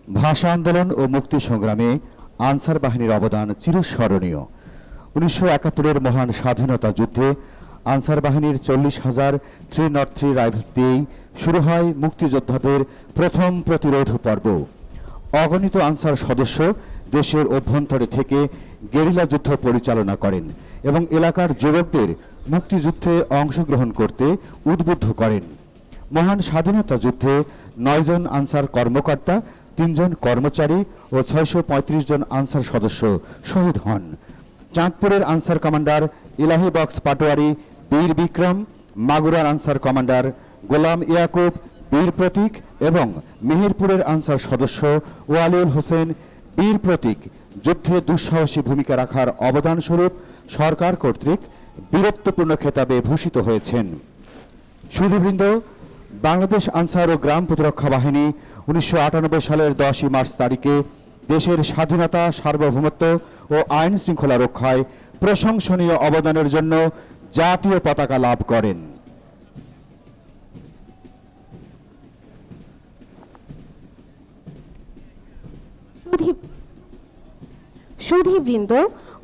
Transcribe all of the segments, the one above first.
ভাষা আন্দোলন ও মুক্তি সংগ্রামে আনসার বাহিনীর অবদান চিরস্মরণীয়। ১৯৭১-এর মহান স্বাধীনতা যুদ্ধে আনসার বাহিনীর ৪০,০০০ 303 রাইফেলস দিয়েই শুরু হয় মুক্তিযোদ্ধাদের প্রথম প্রতিরোধ পর্ব। অগণিত আনসার সদস্য দেশের অভ্যন্তরে থেকে গেরিলা যুদ্ধ পরিচালনা করেন এবং এলাকার যুবকদের মুক্তিযুদ্ধে অংশগ্রহণ করতে উদ্বুদ্ধ করেন। মহান স্বাধীনতা যুদ্ধে ৯ জন আনসার কর্মকর্তা, ৩ জন কর্মচারী ও ৬৩৫ জন আনসার সদস্য শহীদ হন। চাঁদপুরের আনসার কমান্ডার ইলাহি বক্স পাটোয়ারি বীর বিক্রম, মাগুরার আনসার কমান্ডার গোলাম ইয়াকুব বীর প্রতীক এবং মেহেরপুরের আনসার সদস্য ওয়ালিউল হোসেন বীর প্রতীক যুদ্ধে দুঃসাহসী ভূমিকা রাখার অবদানস্বরূপ সরকার কর্তৃক বীরত্বপূর্ণ খেতাবে ভূষিত হয়েছেন। সুধীবৃন্দ, বাংলাদেশ আনসার ও গ্রাম প্রতিরক্ষা বাহিনী ১৯৯৮ সালের ১০ই মার্চ তারিখে দেশের স্বাধীনতা, সার্বভৌমত্ব ও আইন শৃঙ্খলা রক্ষায় প্রশংসনীয় অবদানের জন্য জাতীয় পতাকা লাভ করেন। সুধীবৃন্দ,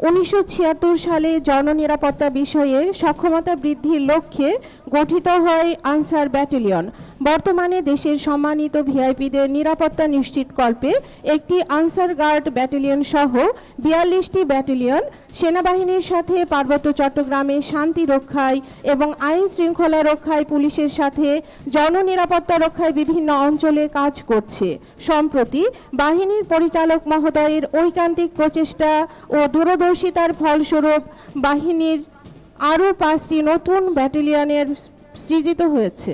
১৯৭৬ সালে জননিরাপত্তা বিষয়ে সক্ষমতা বৃদ্ধির লক্ষ্যে গঠিত হয় আনসার ব্যাটালিয়ন। বর্তমানে দেশের সম্মানিত ভিআইপিদের নিরাপত্তা নিশ্চিতকল্পে একটি আনসার গার্ড ব্যাটালিয়ন সহ ৪২টি ব্যাটালিয়ন সেনাবাহিনীর সাথে পার্বত্য চট্টগ্রামে শান্তি রক্ষায় এবং আইন শৃঙ্খলা রক্ষায় পুলিশের সাথে জননিরাপত্তা রক্ষায় বিভিন্ন অঞ্চলে কাজ করছে। সম্প্রতি বাহিনীর পরিচালক মহোদয়ের ঐকান্তিক প্রচেষ্টা ও দূরদর্শিতার ফলস্বরূপ বাহিনীর আরও ৫টি নতুন ব্যাটালিয়নের সৃজিত হয়েছে।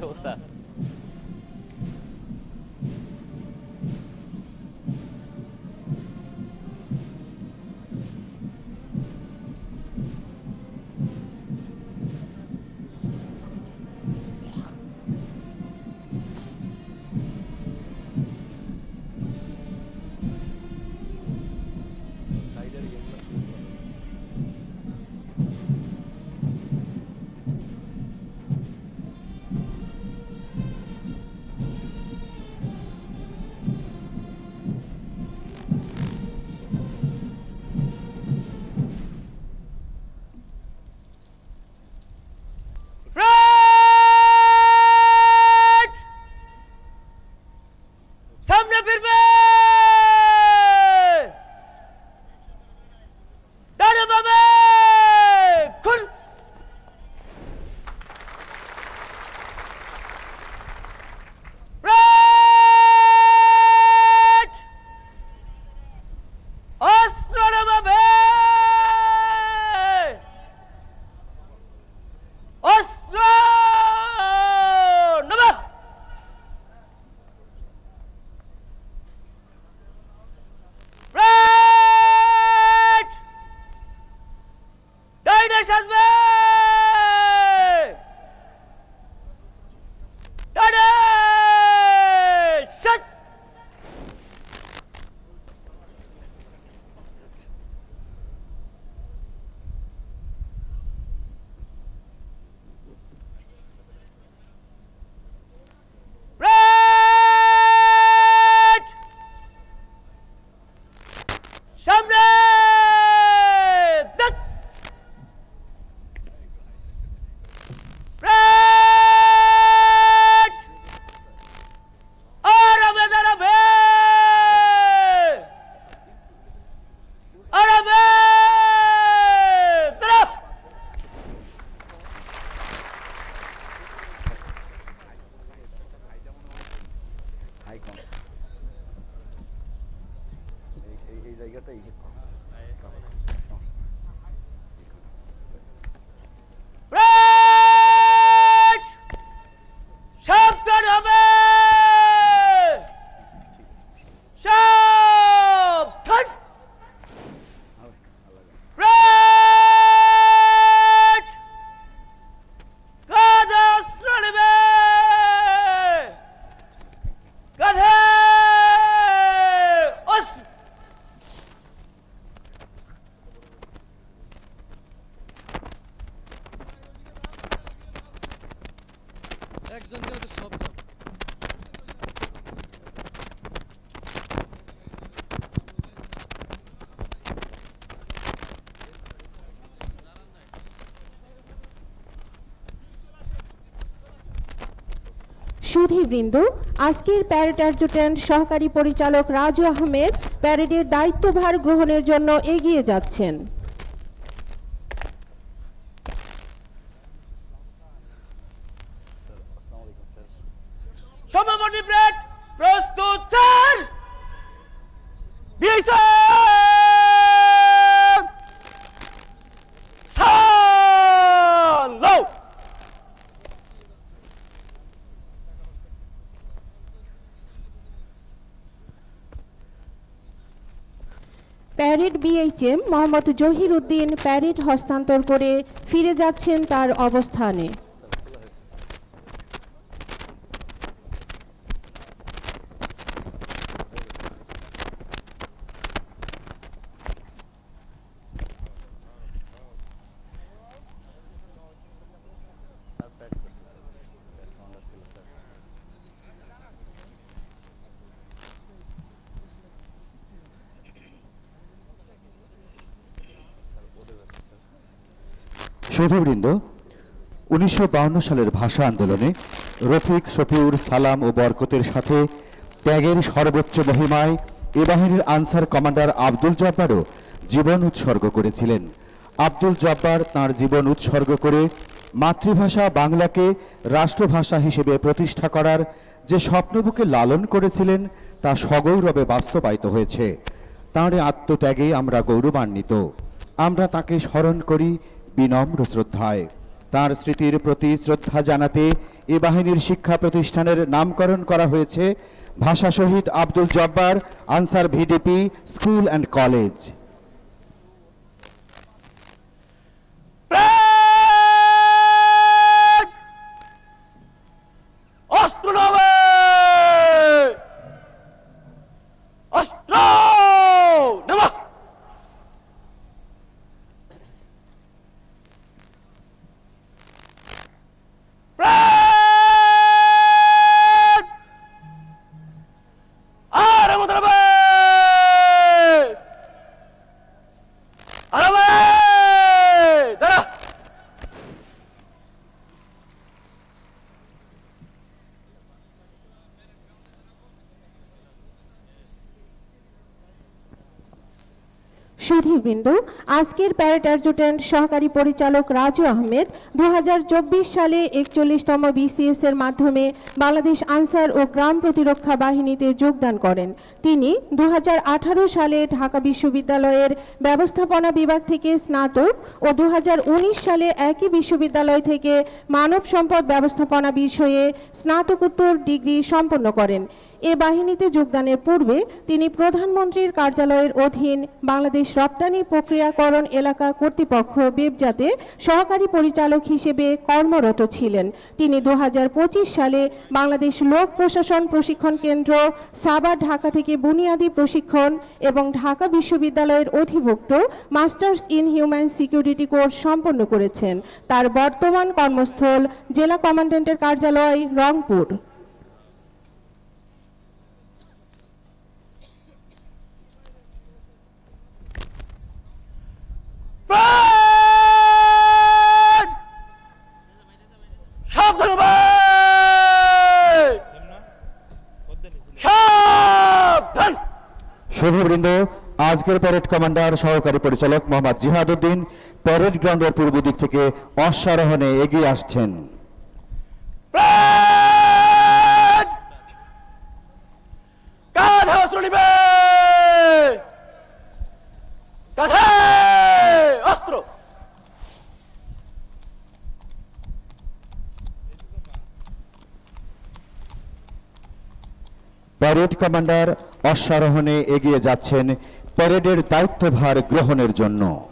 অবস্থা প্যারেড সাবধান হবে, সাবধান। প্যারেড কাঁধে অস্ত্র নেবে, কাঁধে অস্ত্র। একজন গেলে তো সব যাবে। সুধীবৃন্দ, আজকের প্যারেড অ্যাডজুট্যান্ট সহকারী পরিচালক রাজু আহমেদ প্যারেডের দায়িত্বভার গ্রহণের জন্য এগিয়ে যাচ্ছেন। সমাপনী প্যারেড প্রস্তুত স্যার। বিএসএফ সালো। Parade BHM Mohammad Zahir Uddin parade হস্তান্তর করে ফিরে যাচ্ছেন তার অবস্থানে। সুধীবৃন্দ, 1952 সালের ভাষা আন্দোলনে রফিক, শফিউর, সালাম ও বরকতের সাথে ত্যাগের সর্বোচ্চ মহিমায় এ বাহিনীর আনসার কমান্ডার আব্দুল জব্বারও জীবন উৎসর্গ করেছিলেন। আব্দুল জব্বার তাঁর জীবন উৎসর্গ করে মাতৃভাষা বাংলাকে রাষ্ট্রভাষা হিসেবে প্রতিষ্ঠা করার যে স্বপ্নবুকে লালন করেছিলেন তা সগৌরবে বাস্তবায়িত হয়েছে। তাঁর আত্মত্যাগে আমরা গৌরবান্বিত। আমরা তাকে স্মরণ করি বিনম্র শ্রদ্ধায়। তাঁর স্মৃতির প্রতি শ্রদ্ধা জানাতে এ বাহিনীর শিক্ষা প্রতিষ্ঠানের নামকরণ করা হয়েছে ভাষা শহীদ Abdul Jabbar Ansar VDP school and college. Parade অস্ত্র নামে, অস্ত্র নামা। প্যারেড আর আমাদের হবে, আর হবে দাঁড়া। সুধীবৃন্দ, আজকের প্যারেড অ্যাডজুট্যান্ট সহকারী পরিচালক রাজু আহমেদ 2024 সালে 41তম বিসিএস এর মাধ্যমে বাংলাদেশ আনসার ও গ্রাম প্রতিরক্ষা বাহিনীতে যোগদান করেন। তিনি 2018 সালে ঢাকা বিশ্ববিদ্যালয়ের ব্যবস্থাপনা বিভাগ থেকে স্নাতক ও 2019 সালে একই বিশ্ববিদ্যালয় থেকে মানব সম্পদ ব্যবস্থাপনা বিষয়ে স্নাতকোত্তর ডিগ্রি সম্পন্ন করেন। এ বাহিনীতে যোগদানের পূর্বে তিনি প্রধানমন্ত্রীর কার্যালয়ের অধীন বাংলাদেশ রপ্তানি প্রক্রিয়াকরণ এলাকা কর্তৃপক্ষ বেবজাতে সহকারী পরিচালক হিসেবে কর্মরত ছিলেন। তিনি 2025 সালে বাংলাদেশ লোক প্রশাসন প্রশিক্ষণ কেন্দ্র সাভার ঢাকা থেকে বুনিয়াদী প্রশিক্ষণ এবং ঢাকা বিশ্ববিদ্যালয়ের অধিভুক্ত masters in human security course সম্পন্ন করেছেন। তার বর্তমান কর্মস্থল জেলা কমান্ড্যান্টের কার্যালয়, রংপুর। প্যারেড সাবধান হবে, সাবধান। শুভবৃন্দ, আজকের প্যারেড কমান্ডার সহকারী পরিচালক মোহাম্মদ জিহাদ উদ্দিন প্যারেড গ্রাউন্ডের পূর্ব দিক থেকে অশ্বারোহণে এগিয়ে আসছেন। প্যারেড কাঁধে অস্ত্র নিবে, প্যারেড কমান্ডার অশ্বারোহণে এগিয়ে যাচ্ছেন প্যারেডের দায়িত্বভার গ্রহণের জন্য।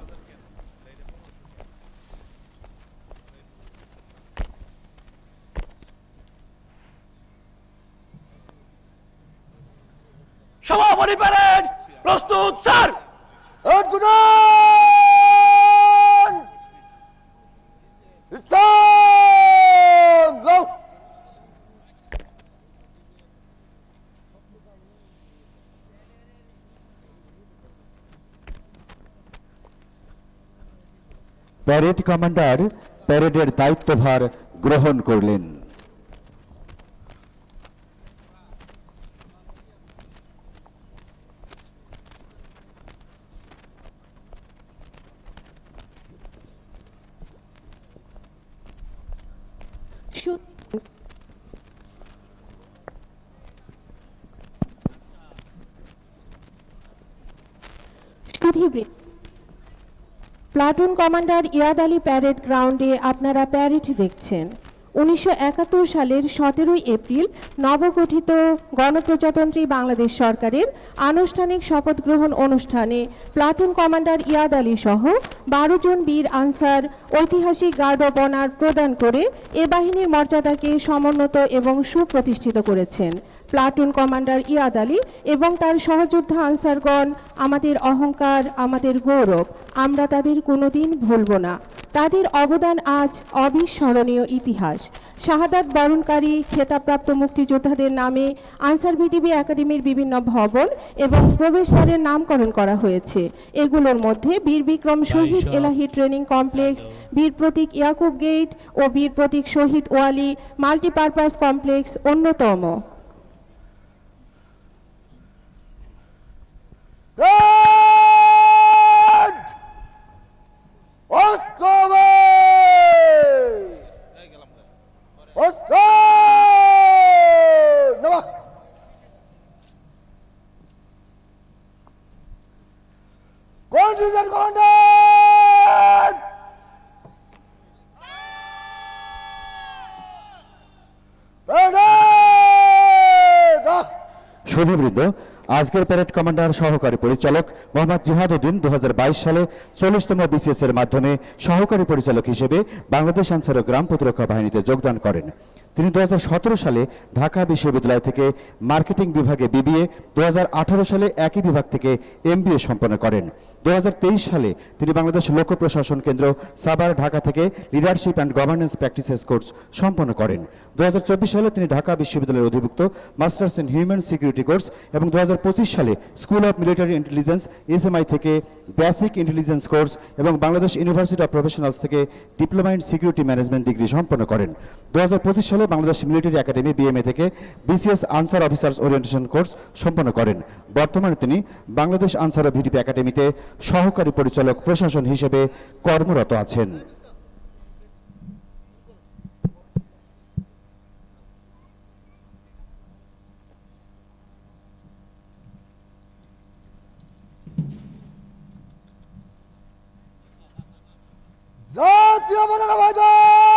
সমাপনী প্যারেড প্রস্তুত স্যার। প্যারেড কমান্ডার প্যারেডের দায়িত্বভার গ্রহণ করলেন। সু- সুধীবৃন্দ, প্লাটুন কমান্ডার ইয়াদ আলী প্যারেড গ্রাউন্ডে আপনারা প্যারেড দেখছেন। 1971 সালের 17 এপ্রিল নবগঠিত গণপ্রজাতন্ত্রী বাংলাদেশ সরকারের আনুষ্ঠানিক শপথ গ্রহণ অনুষ্ঠানে প্লাটুন কমান্ডার ইয়াদ আলী সহ 12 জন বীর আনসার ঐতিহাসিক গার্ড অব অনার প্রদান করে এ বাহিনীর মর্যাদাকে সমুন্নত এবং সুপ্রতিষ্ঠিত করেছেন। প্লাটুন কমান্ডার ইয়াদ আলী এবং তার সহযোদ্ধা আনসারগণ আমাদের অহংকার, আমাদের গৌরব। আমরা তাদের কোনোদিন ভুলব না। তাদের অবদান আজ অবিস্মরণীয় ইতিহাস। শাহাদাত বরণকারী খেতাবপ্রাপ্ত মুক্তিযোদ্ধাদের নামে আনসার ভিটিবি একাডেমির বিভিন্ন ভবন এবং প্রবেশদ্বারের নামকরণ করা হয়েছে। এগুলোর মধ্যে বীর বিক্রম শহীদ এলাহি ট্রেনিং কমপ্লেক্স, বীর প্রতীক ইয়াকুব গেট ও বীর প্রতীক শহীদ ওয়ালি মাল্টিপারপাস কমপ্লেক্স অন্যতম। সুধীবৃন্দ, আজকের প্যারেড কমান্ডার সহকারী পরিচালক মোহাম্মদ জিহাদউদ্দিন 2022 সালে 40তম বিসিএস এর মাধ্যমে সহকারী পরিচালক হিসেবে বাংলাদেশ আনসার ও গ্রাম প্রতিরক্ষা বাহিনীতে যোগদান করেন। তিনি 2017 সালে ঢাকা বিশ্ববিদ্যালয় থেকে মার্কেটিং বিভাগে বিবিএ, 2018 সালে একই বিভাগ থেকে এমবিএ সম্পন্ন করেন। 2023 সালে তিনি বাংলাদেশ লোক প্রশাসন কেন্দ্র সাভার ঢাকা থেকে leadership and governance practices course সম্পন্ন করেন। 2024 সালে তিনি ঢাকা বিশ্ববিদ্যালয়ের অধিভুক্ত masters in human security course এবং 2025 সালে school of military intelligence SMI থেকে বেসিক ইন্টেলিজেন্স কোর্স এবং বাংলাদেশ ইউনিভার্সিটি অফ প্রফেশনালস থেকে diploma in security management degree সম্পন্ন করেন। 2025 সালে বাংলাদেশ মিলিটারি একাডেমি বিএমএ থেকে BCS answer officers orientation course সম্পন্ন করেন। বর্তমানে তিনি বাংলাদেশ আনসার ও ভিডিপি একাডেমিতে সহকারী পরিচালক প্রশাসন হিসেবে কর্মরত আছেন। জাতীয় পতাকা ময়দান,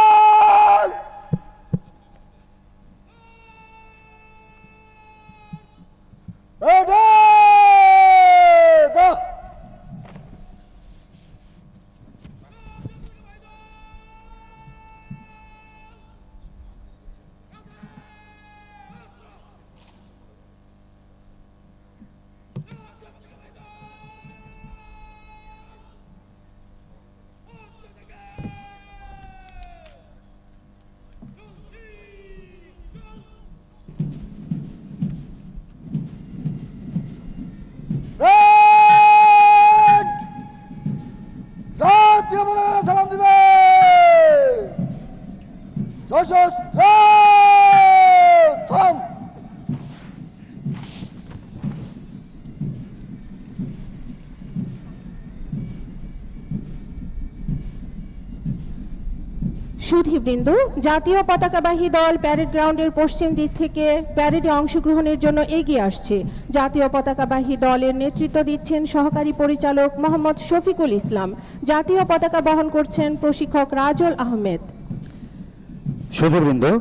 জাতীয় পতাকা সালাম দিবে সশস্ত্র সালাম। সুধীবৃন্দ, জাতীয় পতাকাবাহী দল প্যারেড গ্রাউন্ডের পশ্চিম দিক থেকে প্যারেডে অংশগ্রহণের জন্য এগিয়ে আসছে। জাতীয় পতাকাবাহী দলের নেতৃত্ব দিচ্ছেন সহকারী পরিচালক মোহাম্মদ শফিকুল ইসলাম। জাতীয় পতাকা বহন করছেন প্রশিক্ষক রাজল আহমেদ। সুধীবৃন্দ,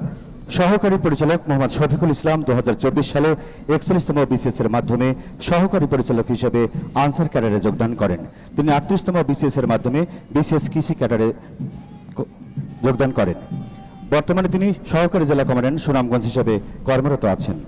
সহকারী পরিচালক মোহাম্মদ শফিকুল ইসলাম 2024 সালে 41তম বিসিএস এর মাধ্যমে সহকারী পরিচালক হিসেবে আনসার ক্যাডারে যোগদান করেন। তিনি 38তম বিসিএস এর মাধ্যমে বিসিএস কৃষি ক্যাডারে যোগদান করেন। বর্তমানে তিনি সহকারী জেলা কমান্ড্যান্ট সুনামগঞ্জ হিসেবে কর্মরত আছেন।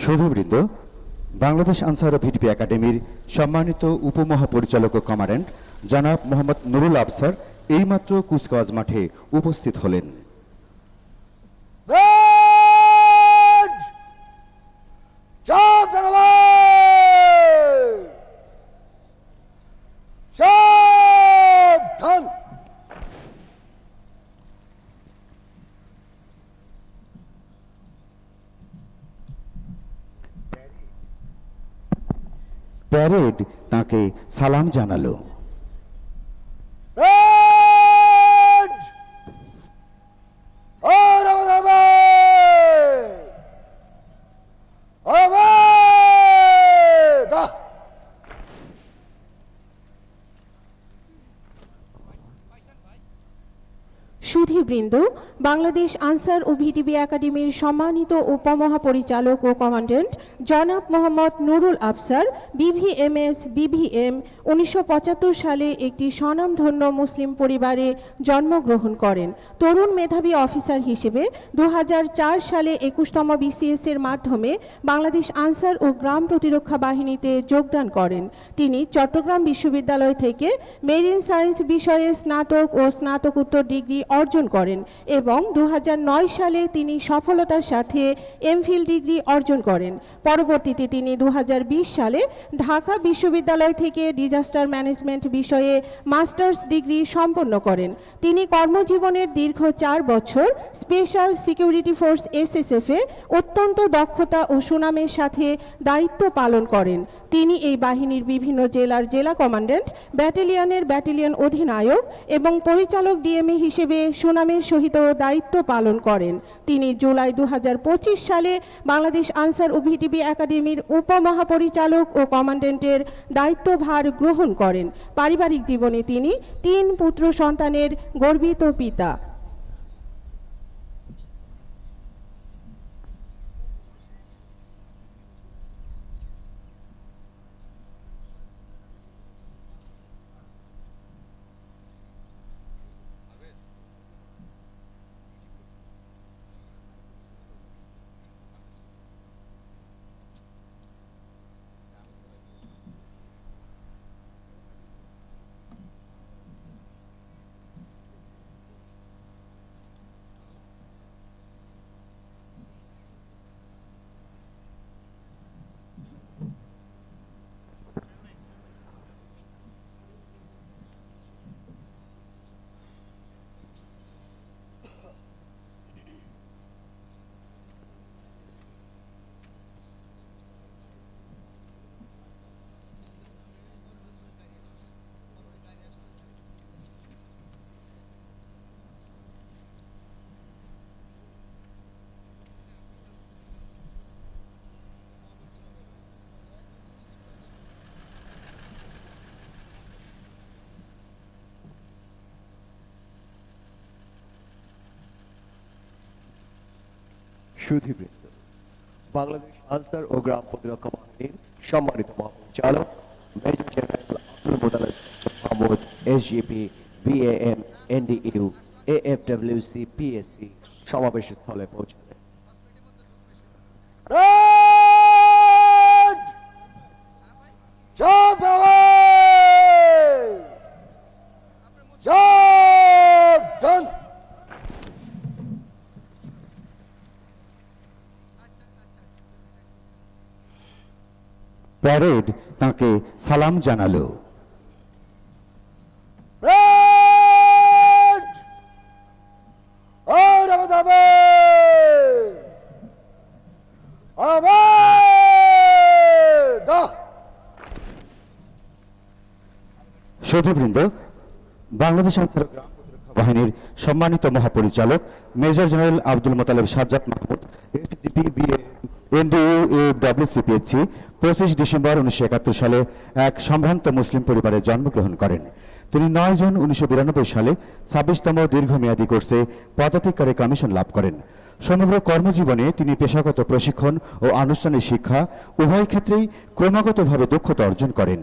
সুধীবৃন্দ, বাংলাদেশ আনসার ভিডিপি একাডেমির সম্মানিত উপমহাপরিচালক ও কমান্ড্যান্ট জনাব মোহাম্মদ নুরুল আফসার এইমাত্র কুচকাওয়াজ মাঠে উপস্থিত হলেন। প্যারেড তাকে সালাম জানালো। সুধী সুধীবৃন্দ, বাংলাদেশ আনসার ও ভিটিবি একাডেমির সম্মানিত উপমহাপরিচালক ও কমান্ড্যান্ট জনাব মোহাম্মদ নুরুল আফসার বিভিএমএস বিভিএম 1975 সালে একটি স্বনামধন্য মুসলিম পরিবারে জন্মগ্রহণ করেন। তরুণ মেধাবী অফিসার হিসেবে 2004 সালে 21তম বিসিএস এর মাধ্যমে বাংলাদেশ আনসার ও গ্রাম প্রতিরক্ষা বাহিনীতে যোগদান করেন। তিনি চট্টগ্রাম বিশ্ববিদ্যালয় থেকে মেরিন সায়েন্স বিষয়ে স্নাতক ও স্নাতকোত্তর ডিগ্রি অর্জন করেন এবং 2009 সালে তিনি সফলতার সাথে এমফিল ডিগ্রি অর্জন করেন। পরবর্তীতে তিনি 2020 সালে ঢাকা বিশ্ববিদ্যালয় থেকে ডিজাস্টার ম্যানেজমেন্ট বিষয়ে মাস্টার্স ডিগ্রি সম্পন্ন করেন। তিনি কর্মজীবনের দীর্ঘ 4 বছর স্পেশাল সিকিউরিটি ফোর্স এসএসএফ এ অত্যন্ত দক্ষতা ও সুনামের সাথে দায়িত্ব পালন করেন। তিনি এই বাহিনীর বিভিন্ন জেলার জেলা কমান্ড্যান্ট, ব্যাটালিয়নের ব্যাটালিয়ন অধিনায়ক এবং পরিচালক ডিএমএ হিসেবে সুনামের সহিত দায়িত্ব পালন করেন। তিনি জুলাই 2025 সালে বাংলাদেশ আনসার ও ভিটিবি একাডেমির উপমহাপরিচালক ও কমান্ড্যান্টের দায়িত্বভার গ্রহণ করেন। পারিবারিক জীবনে তিনি 3 পুত্র সন্তানের গর্বিত পিতা। সুধীবৃন্দ, বাংলাদেশ আনসার ও গ্রাম প্রতিরক্ষা বাহিনীর সম্মানিত মহাপরিচালক major general Abdul Motaleb Mahmud SGP BAM এনডিইউ এএফডব্লিউসি PSC সমাবেশ স্থলে পৌঁছালেন। প্যারেড তাকে সালাম জানালো। সুধীবৃন্দ, বাংলাদেশ আনসার গ্রাম প্রতিরক্ষা বাহিনীর সম্মানিত মহাপরিচালক major general Abdul Motaleb Sajjad Mahmud SGP BA NDU AFWC PSC 25 December 1971 সালে এক সম্ভ্রান্ত মুসলিম পরিবারে জন্মগ্রহণ করেন। তিনি 9 জুন 1992 সালে 26তম দীর্ঘমেয়াদী কোর্সে পদাধিকারী কমিশন লাভ করেন। সমগ্র কর্মজীবনে তিনি পেশাগত প্রশিক্ষণ ও আনুষ্ঠানিক শিক্ষা উভয় ক্ষেত্রেই ক্রমাগতভাবে দক্ষতা অর্জন করেন।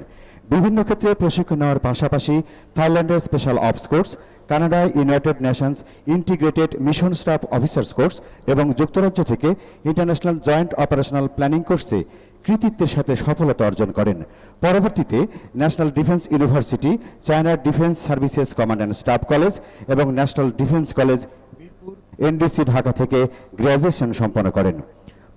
বিভিন্ন ক্ষেত্রে প্রশিক্ষণ নেওয়ার পাশাপাশি থাইল্যান্ডের স্পেশাল অপস কোর্স, কানাডায় United Nations integrated mission staff officers course এবং যুক্তরাজ্য থেকে ইন্টারন্যাশনাল জয়েন্ট অপারেশনাল প্ল্যানিং কোর্সে কৃতিত্বের সাথে সফলতা অর্জন করেন। পরবর্তীতে ন্যাশনাল ডিফেন্স ইউনিভার্সিটি, চায়নার defence services command and staff college এবং national defence college NDC Dhaka থেকে গ্র্যাজুয়েশন সম্পন্ন করেন।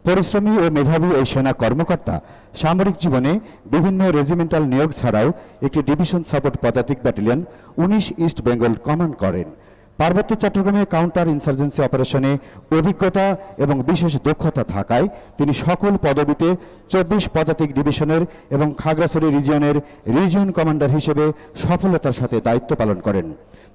পরিশ্রমী ও মেধাবী এই সেনা কর্মকর্তা সামরিক জীবনে বিভিন্ন রেজিমেন্টাল নিয়োগ ছাড়াও একটি ডিভিশন সাপোর্ট পদাতিক ব্যাটালিয়ন 19 ইস্ট বেঙ্গল কমান্ড করেন। পার্বত্য চট্টগ্রামে কাউন্টার ইনসার্জেন্সি অপারেশনে অভিজ্ঞতা এবং বিশেষ দক্ষতা থাকায় তিনি সকল পদবিতে 24 পদাতিক ডিভিশনের এবং খাগড়াছড়ি রিজিয়নের রিজিয়ন কমান্ডার হিসেবে সফলতার সাথে দায়িত্ব পালন করেন।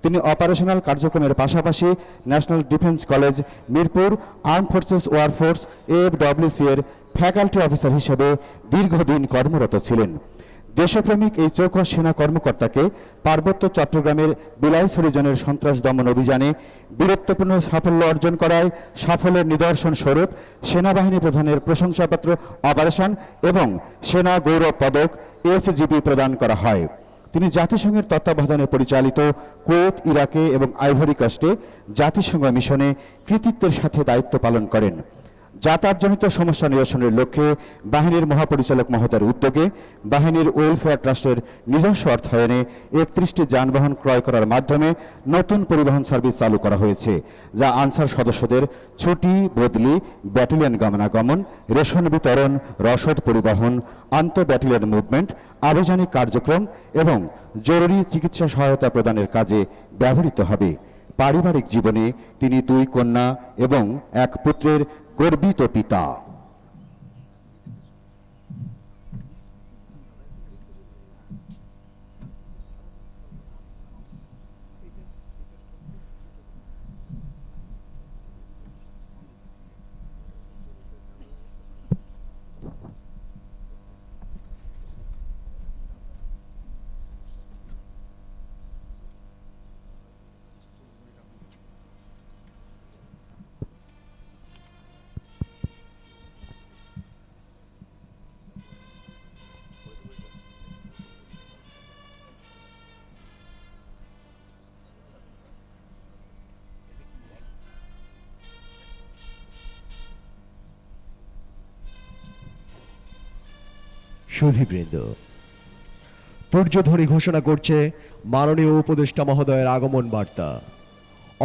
তিনি অপারেশনাল কার্যক্রমের পাশাপাশি national defence college Mirpur, arm forces war course AFWC এর ফ্যাকাল্টি অফিসার হিসেবে দীর্ঘদিন কর্মরত ছিলেন। দেশপ্রেমিক এই চৌকস সেনা কর্মকর্তাকে পার্বত্য চট্টগ্রামের বিলাইছড়ি জোনের সন্ত্রাস দমন অভিযানে বীরত্বপূর্ণ সাফল্য অর্জন করায় সাফল্যের নিদর্শন স্বরূপ সেনাবাহিনী প্রধানের প্রশংসাপত্র অপারেশন এবং সেনা গৌরব পদক এসজিপি প্রদান করা হয়। তিনি জাতিসংঘের তত্ত্বাবধানে পরিচালিত কুয়েত, ইরাকে এবং আইভরি কোস্টে জাতিসংঘ মিশনে কৃতিত্বের সাথে দায়িত্ব পালন করেন। যাতায়াতজনিত সমস্যা নিরসনের লক্ষ্যে বাহিনীর মহাপরিচালক মহোদয়ের উদ্যোগে বাহিনীর ওয়েলফেয়ার ট্রাস্টের নিজস্ব অর্থায়নে 31টি যানবাহন ক্রয় করার মাধ্যমে নতুন পরিবহন সার্ভিস চালু করা হয়েছে, যা আনসার সদস্যদের ছুটি, বদলি, ব্যাটালিয়ন গমনাগমন, রেশন বিতরণ, রসদ পরিবহন, আন্তঃ ব্যাটালিয়ন মুভমেন্ট, আভিযানিক কার্যক্রম এবং জরুরি চিকিৎসা সহায়তা প্রদানের কাজে ব্যবহৃত হবে। পারিবারিক জীবনে তিনি 2 কন্যা এবং 1 পুত্রের গর্বিত পিতা। সুধীবৃন্দ, তুর্যধ্বনি ঘোষণা করছে মাননীয় উপদেষ্টা মহোদয়ের আগমন বার্তা।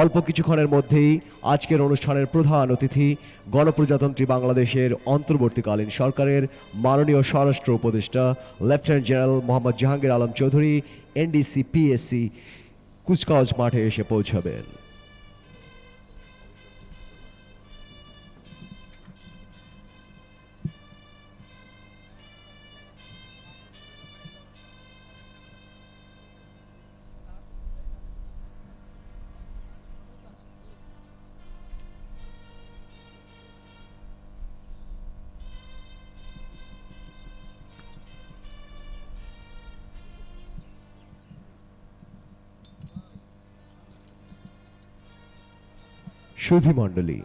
অল্প কিছুক্ষণের মধ্যেই আজকের অনুষ্ঠানের প্রধান অতিথি গণপ্রজাতন্ত্রী বাংলাদেশের অন্তর্বর্তীকালীন সরকারের মাননীয় স্বরাষ্ট্র উপদেষ্টা lieutenant general Mohammad Jahangir Alam Chowdhury NDC PSC কুচকাওয়াজ মাঠে এসে পৌঁছাবেন। সুধীমণ্ডলী,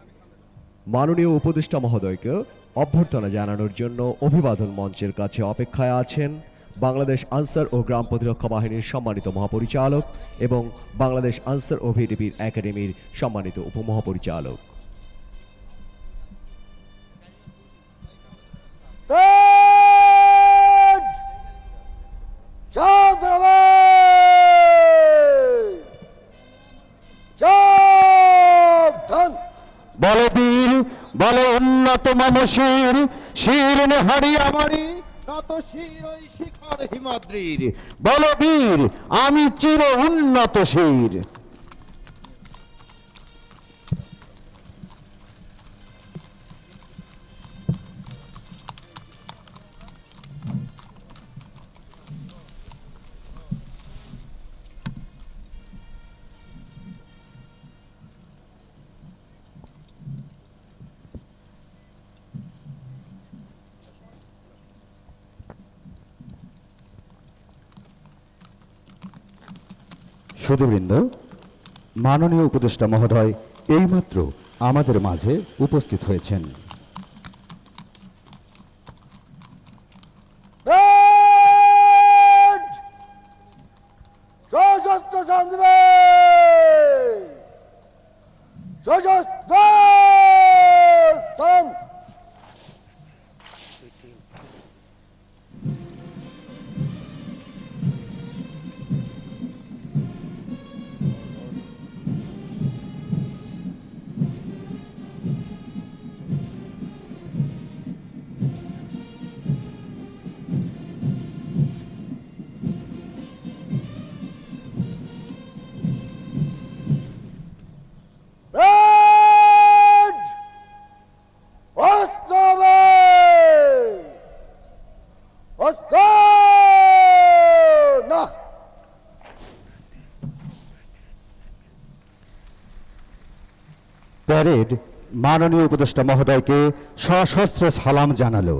মাননীয় উপদেষ্টা মহোদয়কে অভ্যর্থনা জানানোর জন্য অভিবাদন মঞ্চের কাছে অপেক্ষায় আছেন বাংলাদেশ আনসার ও গ্রাম প্রতিরক্ষা বাহিনীর সম্মানিত মহাপরিচালক এবং বাংলাদেশ আনসার ও ভিডিপির একাডেমির সম্মানিত উপমহাপরিচালক। বলো বীর, বলো উন্নত মামশির, শির নেহারি আমারি নত শির ওই শিখর হিমাদ্রির। বলো বীর, আমি চির উন্নত শির। সুধীবৃন্দ, মাননীয় উপদেষ্টা মহোদয় এইমাত্র আমাদের মাঝে উপস্থিত হয়েছেন। সশস্ত্র সংগ্রামে সশস্ত্র সালাম। প্যারেড মাননীয় উপদেষ্টা মহোদয়কে সশস্ত্র সালাম জানালো।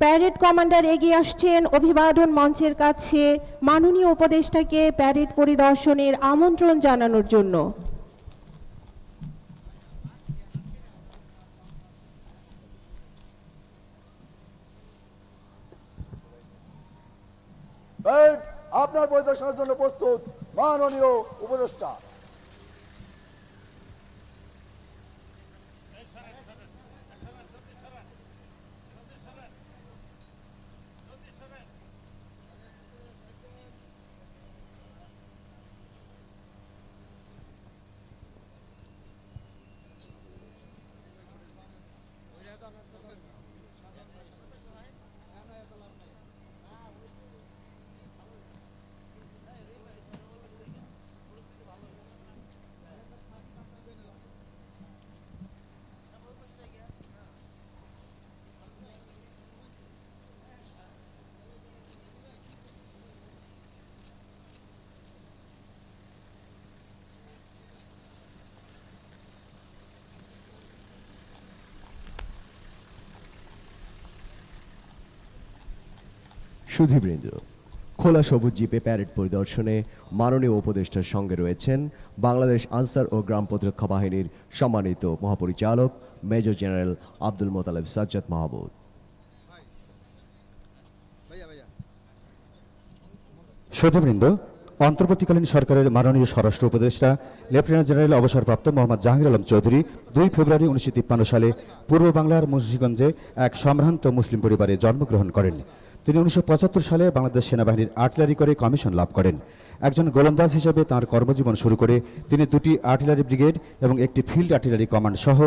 প্যারেড কমান্ডার এগিয়ে আসছেন অভিবাদন মঞ্চের কাছে মাননীয় উপদেষ্টাকে প্যারেড পরিদর্শনের আমন্ত্রণ জানানোর জন্য। প্যারেড আপনার পরিদর্শনের জন্য প্রস্তুত মাননীয় উপদেষ্টা। সুধীবৃন্দ, খোলা সবুজ জিপে প্যারেড পরিদর্শনে মাননীয় উপদেষ্টার সঙ্গে রয়েছেন বাংলাদেশ আনসার ও গ্রাম প্রতিরক্ষা বাহিনীর সম্মানিত মহাপরিচালক মেজর জেনারেল আব্দুল মোতালেব সাজ্জাদ মাহমুদ। সুধীবৃন্দ, অন্তর্বর্তীকালীন সরকারের মাননীয় স্বরাষ্ট্র উপদেষ্টা লেফটেন্যান্ট জেনারেল অবসরপ্রাপ্ত মোহাম্মদ জাহাঙ্গীর আলম চৌধুরী 2 ফেব্রুয়ারি 1953 সালে পূর্ব বাংলার মুন্সিগঞ্জে এক সম্ভ্রান্ত মুসলিম পরিবারে জন্মগ্রহণ করেন। তিনি 1975 সালে বাংলাদেশ সেনাবাহিনীর আর্টিলারি করে কমিশন লাভ করেন। একজন গোলন্দাজ হিসেবে তাঁর কর্মজীবন শুরু করে তিনি 2টি আর্টিলারি ব্রিগেড এবং একটি ফিল্ড আর্টিলারি কমান্ড সহ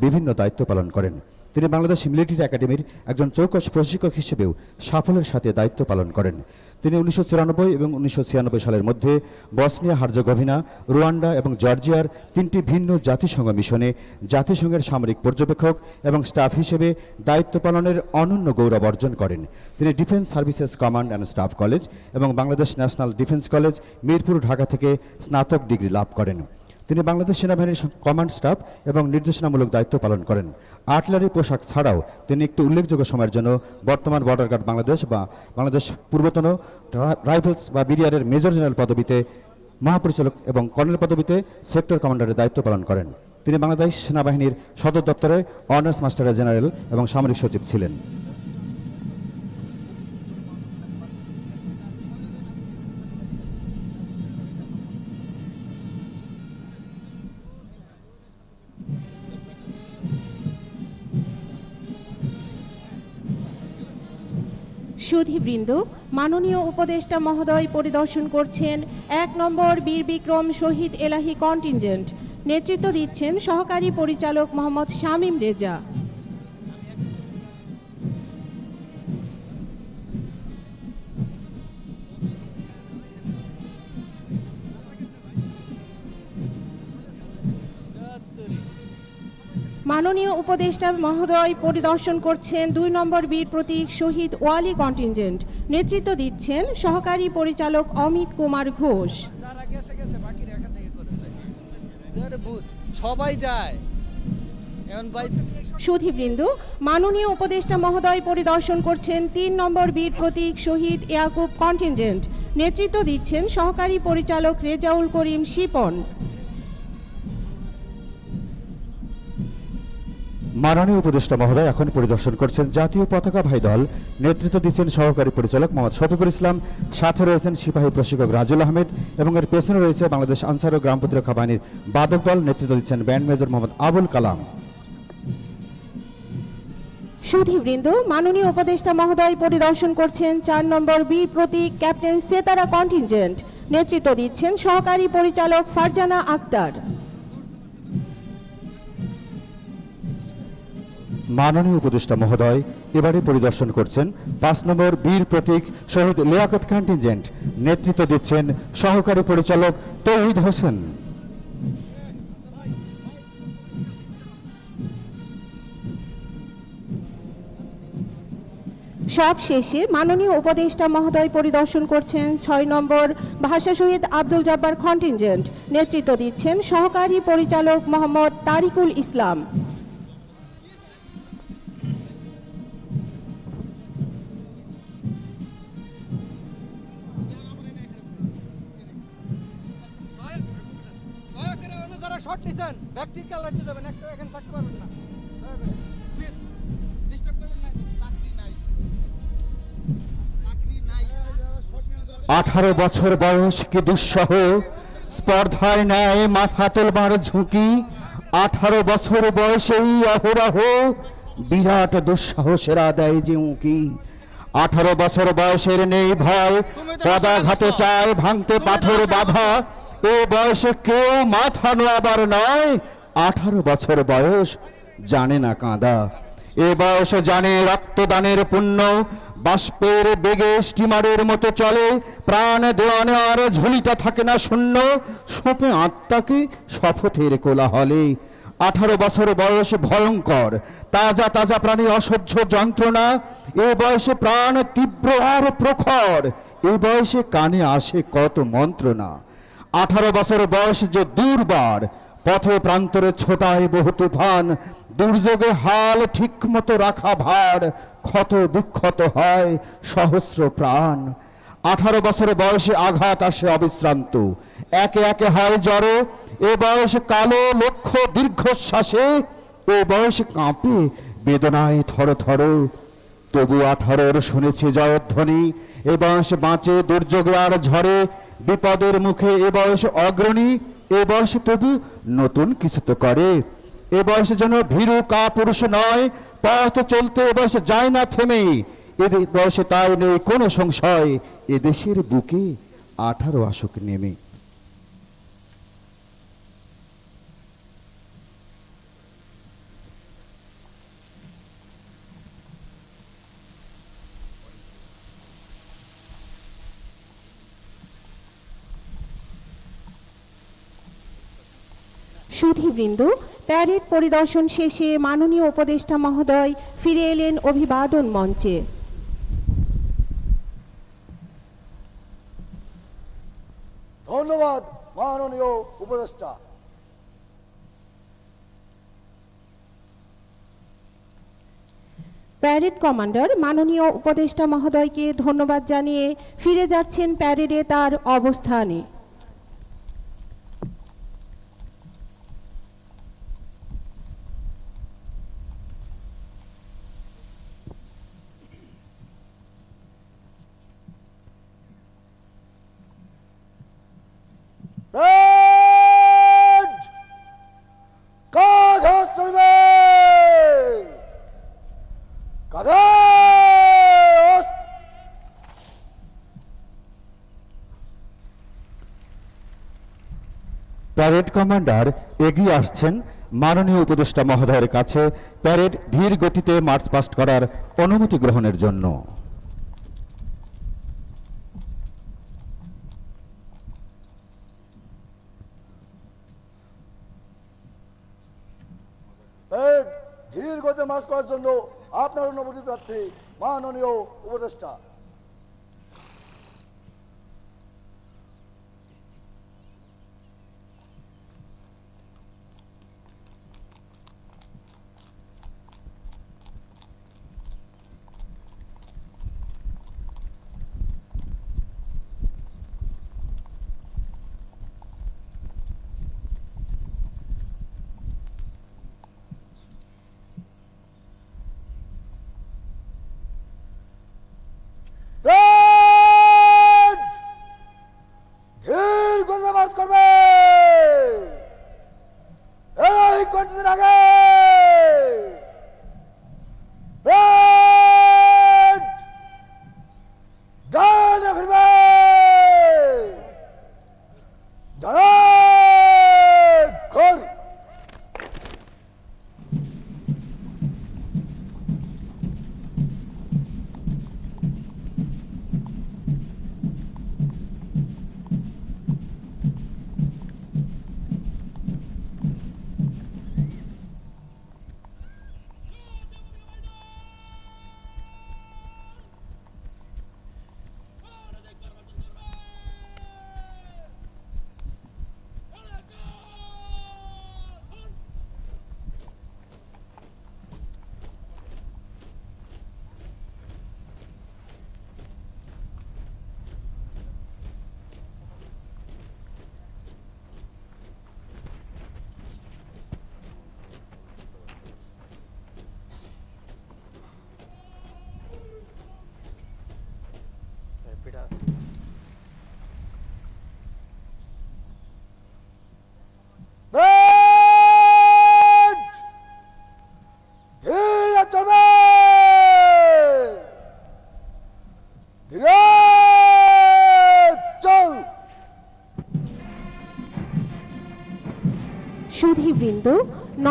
বিভিন্ন দায়িত্ব পালন করেন। তিনি বাংলাদেশ মিলিটারি একাডেমির একজন চৌকস প্রশিক্ষক হিসেবেও সাফল্যের সাথে দায়িত্ব পালন করেন। তিনি 1994 এবং 1996 সালের মধ্যে বসনিয়া হার্জেগোভিনা, রুয়ান্ডা এবং জর্জিয়ার 3টি ভিন্ন জাতিসংঘ মিশনে জাতিসংঘের সামরিক পর্যবেক্ষক এবং স্টাফ হিসেবে দায়িত্ব পালনের অনন্য গৌরব অর্জন করেন। তিনি defence services command and staff college এবং Bangladesh national defence college Mirpur, Dhaka থেকে স্নাতক ডিগ্রি লাভ করেন। তিনি বাংলাদেশ সেনাবাহিনীর কমান্ড স্টাফ এবং নির্দেশনামূলক দায়িত্ব পালন করেন। আর্টিলারি পোশাক ছাড়াও তিনি একটি উল্লেখযোগ্য সময়ের জন্য বর্তমান বর্ডার গার্ড বাংলাদেশ বা বাংলাদেশ পূর্বতন রাইফেলস বা বিডিআরের মেজর জেনারেল পদবিতে, মহাপরিচালক এবং কর্নেল পদবিতে সেক্টর কমান্ডারের দায়িত্ব পালন করেন। তিনি বাংলাদেশ সেনাবাহিনীর সদর দপ্তরে অনার্স মাস্টার জেনারেল এবং সামরিক সচিব ছিলেন। সুধীবৃন্দ, মাননীয় উপদেষ্টা মহোদয় পরিদর্শন করছেন 1 নম্বর বীর বিক্রম শহীদ এলাহি কন্টিনজেন্ট। নেতৃত্ব দিচ্ছেন সহকারী পরিচালক মোহাম্মদ শামীম রেজা। মাননীয় উপদেষ্টা মহোদয় পরিদর্শন করছেন 2 নম্বর বীর প্রতীক শহীদ ওয়ালি কন্টিনজেন্ট। নেতৃত্ব দিচ্ছেন সহকারী পরিচালক অমিত কুমার ঘোষ। যারা গেছে গেছে, বাকিরা এখান থেকে করে সবাই যায় এখন ভাই। সুধীবৃন্দ, মাননীয় উপদেষ্টা মহোদয় পরিদর্শন করছেন 3 নম্বর বীর প্রতীক শহীদ ইয়াকুব কন্টিনজেন্ট। নেতৃত্ব দিচ্ছেন সহকারী পরিচালক রেজাউল করিম শিপন। মাননীয় উপদেষ্টা মহোদয় এখন পরিদর্শন করছেন জাতীয় পতাকাবাহী দল। নেতৃত্ব দিচ্ছেন সহকারী পরিচালক মোহাম্মদ শফিকুল ইসলাম। সাথে রয়েছেন সিপাহী প্রশিক্ষক রাজুল আহমেদ এবং এর পেছনে রয়েছে বাংলাদেশ আনসার ও গ্রাম প্রতিরক্ষা বাহিনীর বাদক দল। নেতৃত্ব দিচ্ছেন ব্যান্ড মেজর মোহাম্মদ আবুল কালাম। সুধীবৃন্দ, মাননীয় উপদেষ্টা মহোদয় পরিদর্শন করছেন 4 নম্বর বীর প্রতীক ক্যাপ্টেন সেতারা কন্টিনজেন্ট। নেতৃত্ব দিচ্ছেন সহকারী পরিচালক ফারজানা আক্তার। মাননীয় উপদেষ্টা মহোদয় এবারে পরিদর্শন করছেন 5 নম্বর বীর প্রতীক শহীদ লিয়াকত কন্টিনজেন্ট। নেতৃত্ব দিচ্ছেন সহকারী পরিচালক তৌহিদ হোসেন। সব শেষে মাননীয় উপদেষ্টা মহোদয় পরিদর্শন করছেন 6 নম্বর ভাষা শহীদ আব্দুল জব্বার কন্টিনজেন্ট। নেতৃত্ব দিচ্ছেন সহকারী পরিচালক মোহাম্মদ তারিকুল ইসলাম। দিছেন ব্যাকটিক কালার দিতে যাবেন, একটা এখানে থাকতে পারবেন না, প্লিজ ডিস্টার্ব করবেন না। চাকরি নাই, চাকরি নাই। 18 বছর বয়স কি দুঃসহ, স্পর্ধায় নেয় মাথা তোলবার ঝুঁকি। 18 বছর বয়সেই অহরহ বিরাট দুঃসাহসেরা দেয় যে উঁকি। 18 বছর বয়সের নেই ভয়, পদাঘাতে চায় ভাঙতে পাথর বাধা। এ বয়সে কেউ মাথা নোয়াবার নয়, 18 বছর বয়স জানে না কাঁদা। এ বয়সে জানে রক্তদানের পুণ্য, বাষ্পের বেগে স্টিমারের মতো চলে। প্রাণ দেওয়ানে আর ঝুলিটা থাকে না শূন্য, সোপে আত্মাকে শপথের কোলাহলে। 18 বছর বয়স ভয়ঙ্কর, তাজা তাজা প্রাণী অসহ্য যন্ত্রণা। এ বয়সে প্রাণ তীব্র আর প্রখর, এ বয়সে কানে আসে কত মন্ত্রণা। 18 বছর বয়স যে দুর্বার, পথে প্রান্তরে ছোটায় বহু তুফান। দুর্যোগে হাল ঠিক মতো রাখা ভার, ক্ষত বিক্ষত হয় সহস্র প্রাণ। 18 বছর বয়সে আঘাত আসে অবিশ্রান্ত, একে একে হয় জড়ো। এ বয়সে কালো লক্ষ্য দীর্ঘশ্বাসে, এ বয়সে কাঁপে বেদনায় থর থর। তবু 18 শুনেছে জয়ধ্বনি, এ বয়স বাঁচে দুর্যোগে আর ঝড়ে। বিপদের মুখে এ বয়স অগ্রণী, এ বয়সে তবু নতুন কিছু তো করে। এ বয়সে যেন ভীরু কাপুরুষ নয়, পথ চলতে এ বয়সে যায় না থেমে। এ বয়সে তাই নেই কোনো সংশয়, এ দেশের বুকে 18 আসুক নেমে। সুধীবৃন্দ, প্যারেড পরিদর্শন শেষে মাননীয় উপদেষ্টা মহোদয় ফিরে এলেন অভিবাদন মঞ্চে। ধন্যবাদ মাননীয় উপদেষ্টা। প্যারেড কমান্ডার মাননীয় উপদেষ্টা মহোদয়কে ধন্যবাদ জানিয়ে ফিরে যাচ্ছেন প্যারেডে তার অবস্থানে। Red! কাঁধে চলবে! কাঁধে অস্ত্র! প্যারেড কমান্ডার এগিয়ে আসছেন মাননীয় উপদেষ্টা মহোদয়ের কাছে প্যারেড ধীর গতিতে মার্চ পাস্ট করার অনুমতি গ্রহণের জন্য। প্যারেড ধীর গতিতে মার্চ করার জন্য আপনার অনুমতি প্রার্থী মাননীয় উপদেষ্টা।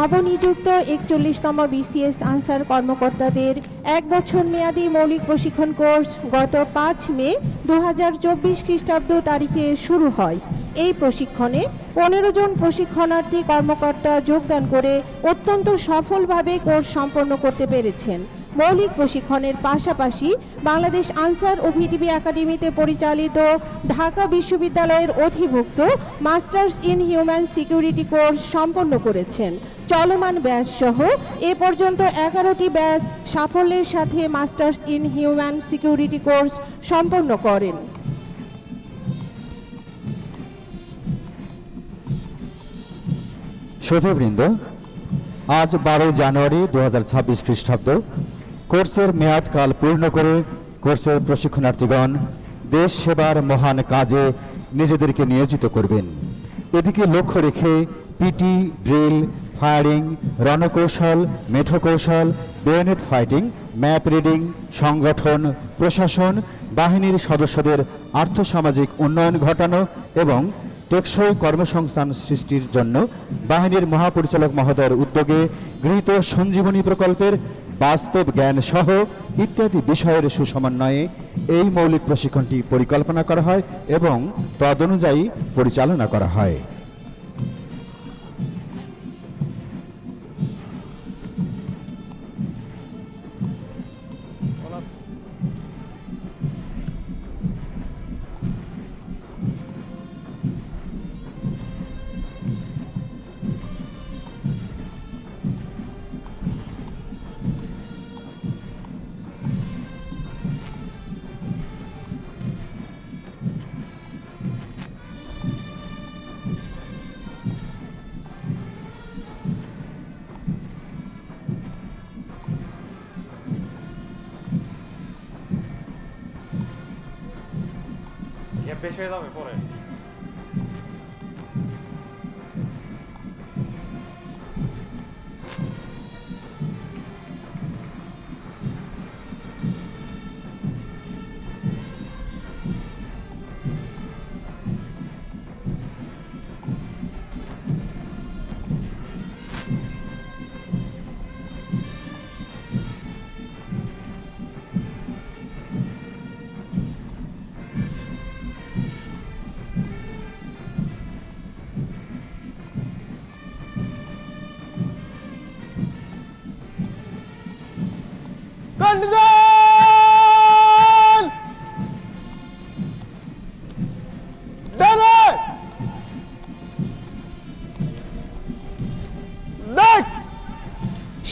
নবনিযুক্ত 41তম বিসিএস আনসার কর্মকর্তাদের 1 বছর মেয়াদী মৌলিক প্রশিক্ষণ কোর্স গত 5 মে 2024 খ্রিস্টাব্দ তারিখে শুরু হয়। এই প্রশিক্ষণে 15 জন প্রশিক্ষণার্থী কর্মকর্তা যোগদান করে অত্যন্ত সফলভাবে কোর্স সম্পন্ন করতে পেরেছেন। মৌলিক প্রশিক্ষণের পাশাপাশি বাংলাদেশ আনসার ও ভিটিভি একাডেমিতে পরিচালিত ঢাকা বিশ্ববিদ্যালয়ের অধিভুক্ত masters in human security course সম্পন্ন করেছেন। চলমান ব্যাচ সহ এ পর্যন্ত 11টি ব্যাচ সাফল্যের সাথে masters in human security course সম্পন্ন করেন। শ্রোতাবৃন্দ, আজ 12 জানুয়ারি 2026 খ্রিস্টাব্দ কোর্সের মেয়াদকাল পূর্ণ করে কোর্সের প্রশিক্ষণার্থীগণ দেশ সেবার মহান কাজে নিজেদেরকে নিয়োজিত করবেন। এদিকে লক্ষ্য রেখে পিটি, ড্রিল, ফায়ারিং, রণকৌশল, মেঠো কৌশল, বেয়োনেট ফাইটিং, ম্যাপ রিডিং, সংগঠন, প্রশাসন, বাহিনীর সদস্যদের আর্থসামাজিক উন্নয়ন ঘটানো এবং টেকসই কর্মসংস্থান সৃষ্টির জন্য বাহিনীর মহাপরিচালক মহোদয়ের উদ্যোগে গৃহীত সঞ্জীবনী প্রকল্পের বাস্তব জ্ঞান সহ ইত্যাদি বিষয়ের সুসমন্বয়ে এই মৌলিক প্রশিক্ষণটি পরিকল্পনা করা হয় এবং তদনুযায়ী পরিচালনা করা হয়। বেশি হয়ে যাবে পরে।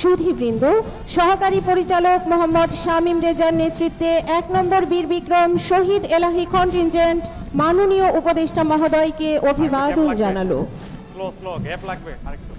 সুধীবৃন্দ, সহকারী পরিচালক মোহাম্মদ শামীম রেজার নেতৃত্বে 1 নম্বর বীর বিক্রম শহীদ এলাহি কন্টিনজেন্ট মাননীয় উপদেষ্টা মহোদয়কে অভিবাদন জানালো। স্লো স্লো গ্যাপ লাগবে আরেকটু।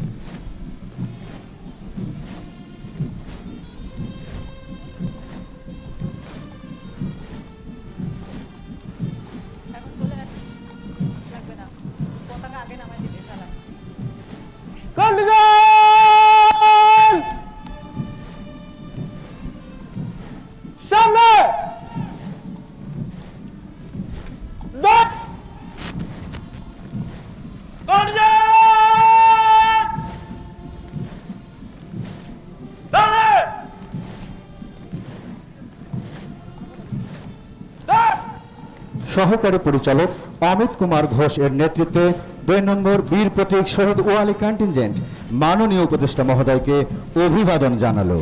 সহকারী পরিচালক অমিত কুমার ঘোষ এর নেতৃত্বে 2 নম্বর বীর প্রতীক শহীদ ওয়ালি কন্টিনজেন্ট মাননীয় উপদেষ্টা মহোদয়কে অভিবাদন জানালো।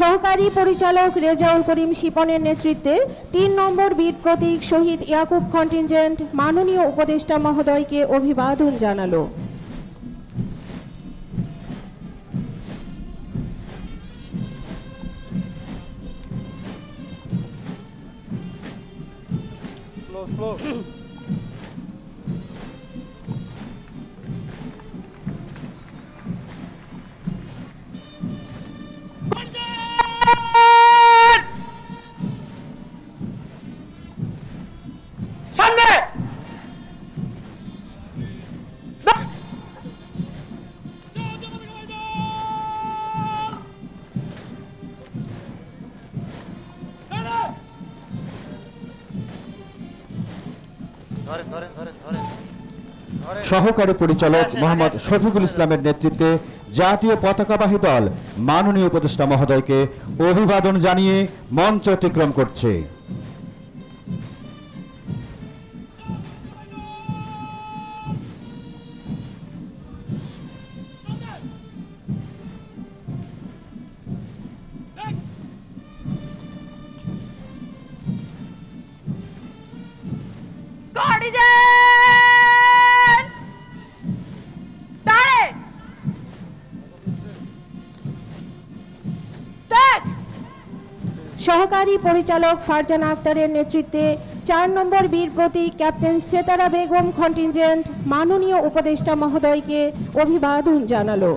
সহকারী পরিচালক রেজাউল করিম শিপনের নেতৃত্বে 3 নম্বর বীর প্রতীক শহীদ ইয়াকুব কন্টিনজেন্ট মাননীয় উপদেষ্টা মহোদয়কে অভিবাদন জানালো। স্লো স্লো সহকারী পরিচালক মোহাম্মদ শফিকুল ইসলামের নেতৃত্বে জাতীয় পতাকাবাহী দল মাননীয় উপদেষ্টা মহোদয়কে অভিবাদন জানিয়ে মঞ্চ অতিক্রম করছে। সহকারী পরিচালক ফারজানা আক্তারের নেতৃত্বে 4 নম্বর বীর প্রতীক ক্যাপ্টেন সেতারা বেগম কন্টিনজেন্ট মাননীয় উপদেষ্টা মহোদয়কে অভিবাদন জানালো।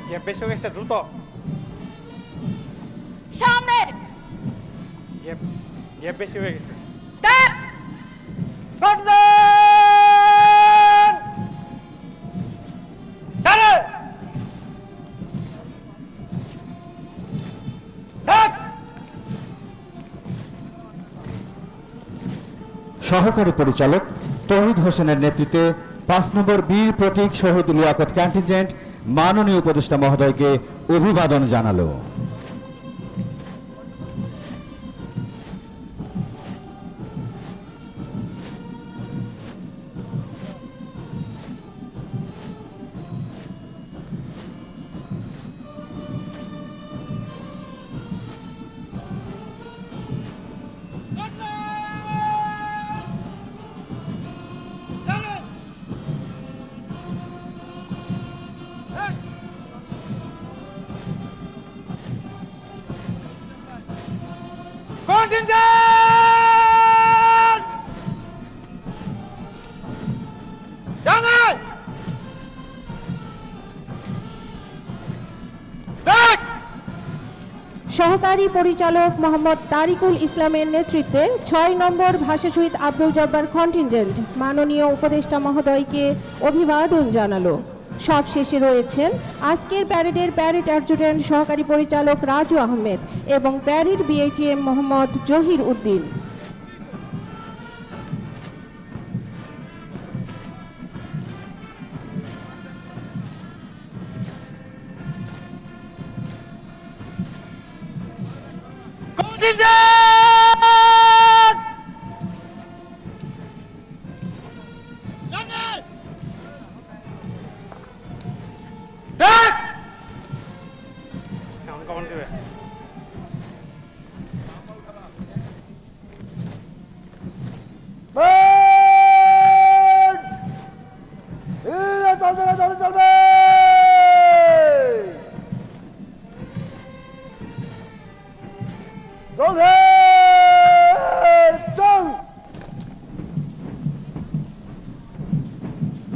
গ্যাপ বেশি হয়ে গেছে, দ্রুত সামনে গ্যাপ বেশি হয়ে গেছে। সহকারী পরিচালক তৌহিদ হোসেনের নেতৃত্বে 5 নম্বর বীর প্রতীক শহীদ লিয়াকত কন্টিনজেন্ট মাননীয় উপদেষ্টা মহোদয়কে অভিবাদন জানালো। সহকারী পরিচালক মোহাম্মদ তারিকুল ইসলামের নেতৃত্বে 6 নম্বর ভাষা শহীদ আব্দুল জব্বার কন্টিনজেন্ট মাননীয় উপদেষ্টা মহোদয়কে অভিবাদন জানালো। সবশেষে রয়েছেন আজকের প্যারেডের প্যারেড অ্যাডজুটেন্ট সহকারী পরিচালক রাজু আহমেদ এবং parade BHM Mohammad Zahir Uddin. Command দিবে। চলবে চল।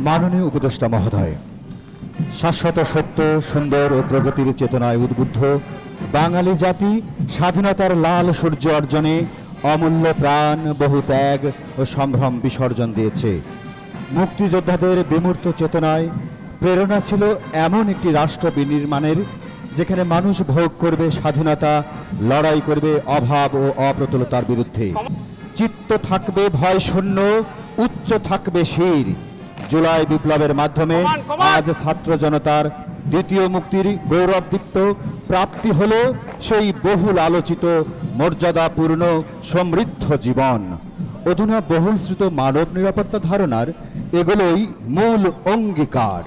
মাননীয় উপদেষ্টা মহোদয়, শাশ্বত সত্য, সুন্দর ও প্রগতির চেতনায় উদ্বুদ্ধ বাঙালি জাতি স্বাধীনতার লাল সূর্য অর্জনে অমূল্য প্রাণ, বহু ত্যাগ ও সম্ভ্রম বিসর্জন দিয়েছে। মুক্তিযোদ্ধাদের বিমূর্ত চেতনায় প্রেরণা ছিল এমন একটি রাষ্ট্র বিনির্মাণের যেখানে মানুষ ভোগ করবে স্বাধীনতা, লড়াই করবে অভাব ও অপ্রতুলতার বিরুদ্ধে। চিত্ত থাকবে ভয় শূন্য, উচ্চ থাকবে শির। জুলাই বিপ্লবের মাধ্যমে আজ ছাত্র জনতার দ্বিতীয় মুক্তির গৌরবদীপ্ত প্রাপ্তি হলো সেই বহুল আলোচিত মর্যাদাপূর্ণ সমৃদ্ধ জীবন। অধুনা বহুলশ্রিত মানব নিরাপত্তা ধারণার এগুলোই মূল অঙ্গীকার।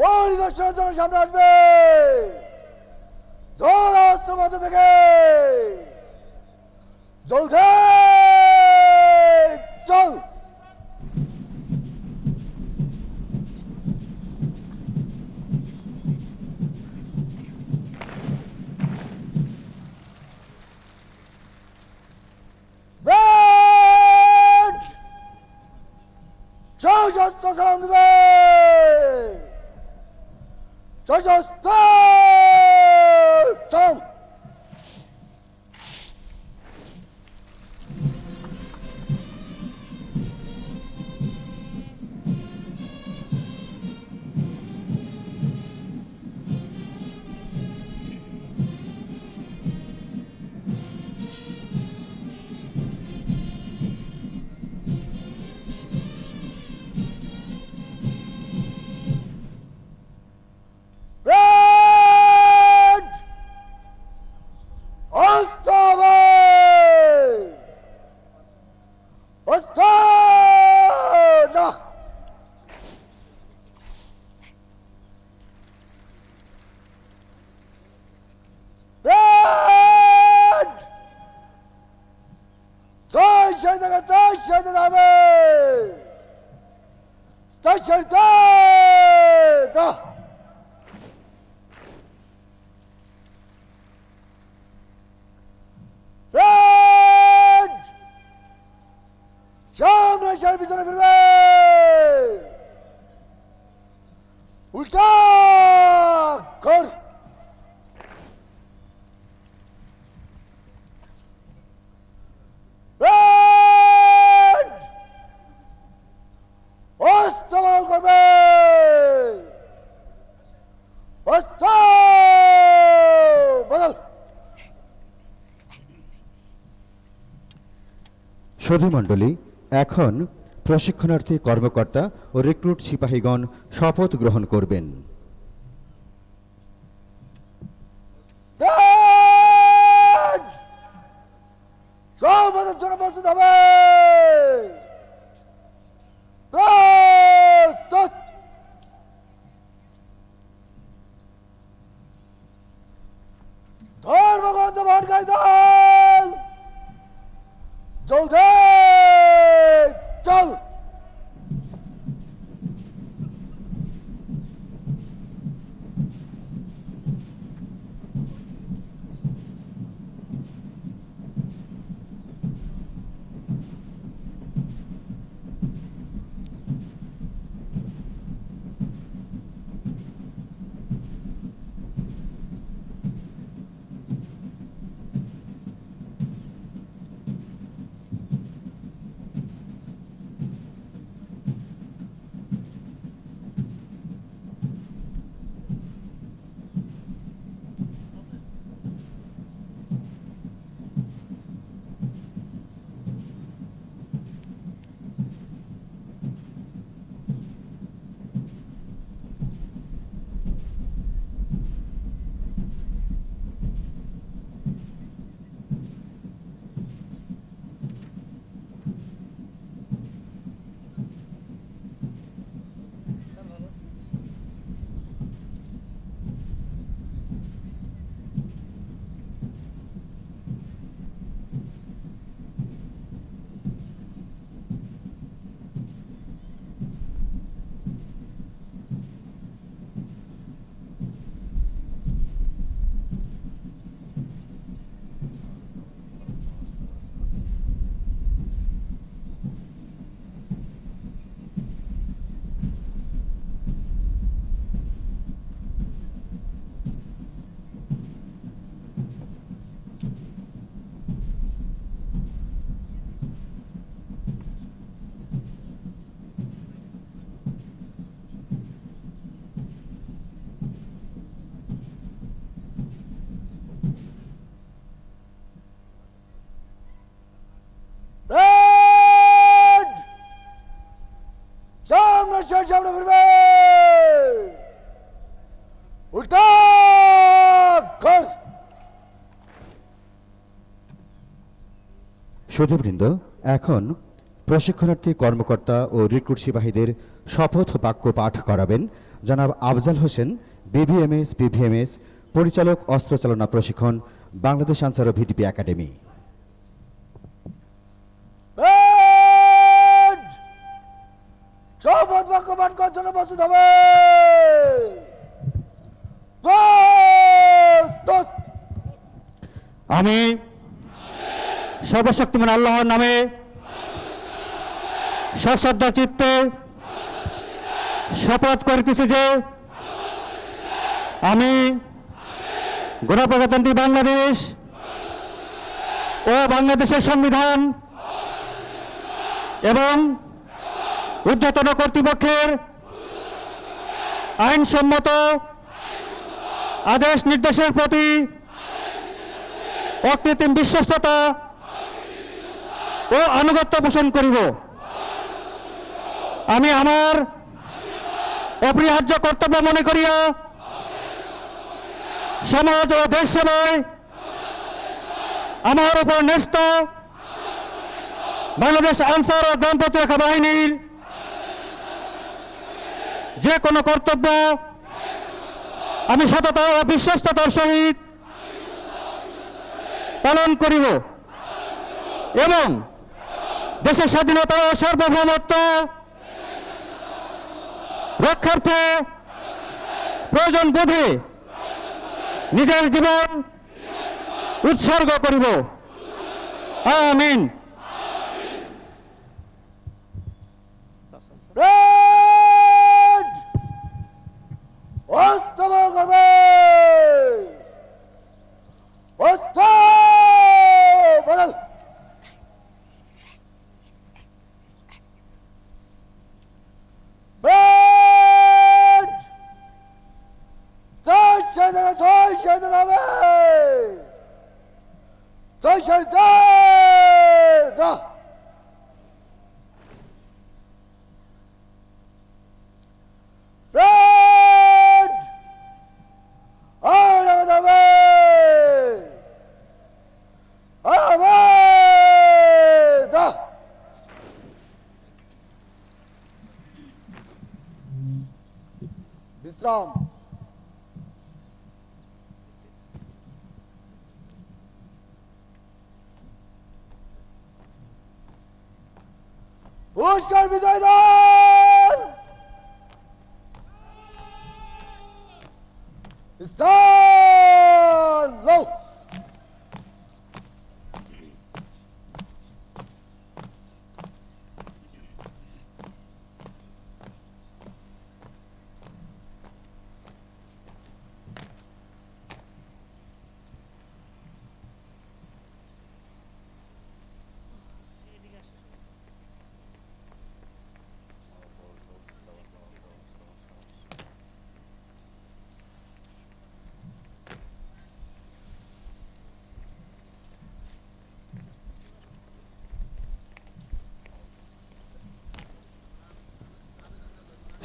পরিদর্শনের জন্য সামনে আসবে। জোর অস্ত্র মধ্যে থেকে জলদি চল। সশস্ত্র সালাম দেবে। সশস্ত্র সালাম। পিছনে ফিরবে। উল্টা কর। অস্ত্র বদল করবে। অস্ত্র বদল। সুধীমণ্ডলী, এখন প্রশিক্ষণার্থী কর্মকর্তা ও রিক্রুট সিপাহীগণ শপথ গ্রহণ করবেন। শপথের জন্য প্রস্তুত হবে। প্রস্তুত। ধর্মগ্রন্থ বহনকারী দল জলদি চল। সামনে ফিরবে। উল্টা কর। সুধীবৃন্দ, এখন প্রশিক্ষণার্থী কর্মকর্তা ও রিক্রুট সিপাহীদের শপথ বাক্য পাঠ করাবেন জনাব আফজাল হোসেন, বিভিএমএস পরিচালক, অস্ত্র চালনা প্রশিক্ষণ, বাংলাদেশ আনসার ও ভিডিপি একাডেমি। ব্যান্ড! শপথ বাক্য পাঠ করার জন্য প্রস্তুত হবে। প্রস্তুত। আমি সর্বশক্তিমান আল্লাহর নামে সশ্রদ্ধ চিত্তে শপথ করিতেছি যে আমি গণপ্রজাতন্ত্রী বাংলাদেশ ও বাংলাদেশের সংবিধান এবং ঊর্ধ্বতন কর্তৃপক্ষের আইনসম্মত আদেশ নির্দেশের প্রতি অকৃত্রিম বিশ্বস্ততা ও আনুগত্য পোষণ করিব। আমি আমার অপরিহার্য কর্তব্য মনে করিয়া সমাজ ও দেশ সেবায় আমার উপর ন্যস্ত বাংলাদেশ আনসার ও গ্রাম প্রতিরক্ষা বাহিনীর যে কোনো কর্তব্য আমি সততা ও বিশ্বস্ততার সহিত পালন করিব এবং দেশের স্বাধীনতা ও সার্বভৌমত্ব রক্ষার্থে প্রয়োজন বোধে নিজের জীবন উৎসর্গ করিব। আমিন। ব্যান্ড! অস্তবল করবে। অস্তবল। ব্যান্ড! ছয় শহীদ হবে। ছয় শহীদ দা। ব্যান্ড! আরামত হবে। দা। বিশ্রাম। পুরস্কার বিজয় দান। স্থান লও।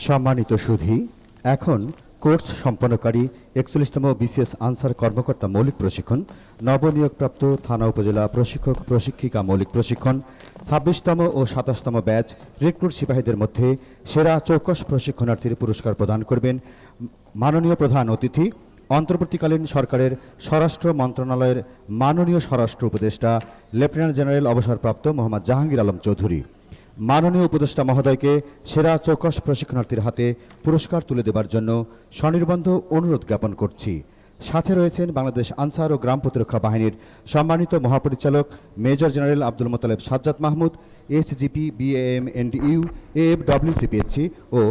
সম্মানিত সুধী, এখন কোর্স সম্পন্নকারী 41তম বিসিএস আনসার কর্মকর্তা মৌলিক প্রশিক্ষণ, নবনিয়োগপ্রাপ্ত থানা উপজেলা প্রশিক্ষক প্রশিক্ষিকা মৌলিক প্রশিক্ষণ, 26তম ও 27তম ব্যাচ রিক্রুট সিপাহীদের মধ্যে সেরা চৌকস প্রশিক্ষণার্থীর পুরস্কার প্রদান করবেন মাননীয় প্রধান অতিথি, অন্তর্বর্তীকালীন সরকারের স্বরাষ্ট্র মন্ত্রণালয়ের মাননীয় স্বরাষ্ট্র উপদেষ্টা লেফটেন্যান্ট জেনারেল অবসরপ্রাপ্ত মোহাম্মদ জাহাঙ্গীর আলম চৌধুরী। মাননীয় উপদেষ্টা মহোদয়কে সেরা চৌকস প্রশিক্ষণার্থীর হাতে পুরস্কার তুলে দেবার জন্য স্বনির্বন্ধ অনুরোধ জ্ঞাপন করছি। সাথে রয়েছেন বাংলাদেশ আনসার ও গ্রাম প্রতিরক্ষা বাহিনীর সম্মানিত মহাপরিচালক major general Abdul Motaleb Sajjad Mahmud, SGP, BAM, NDU, AFWC PSC ও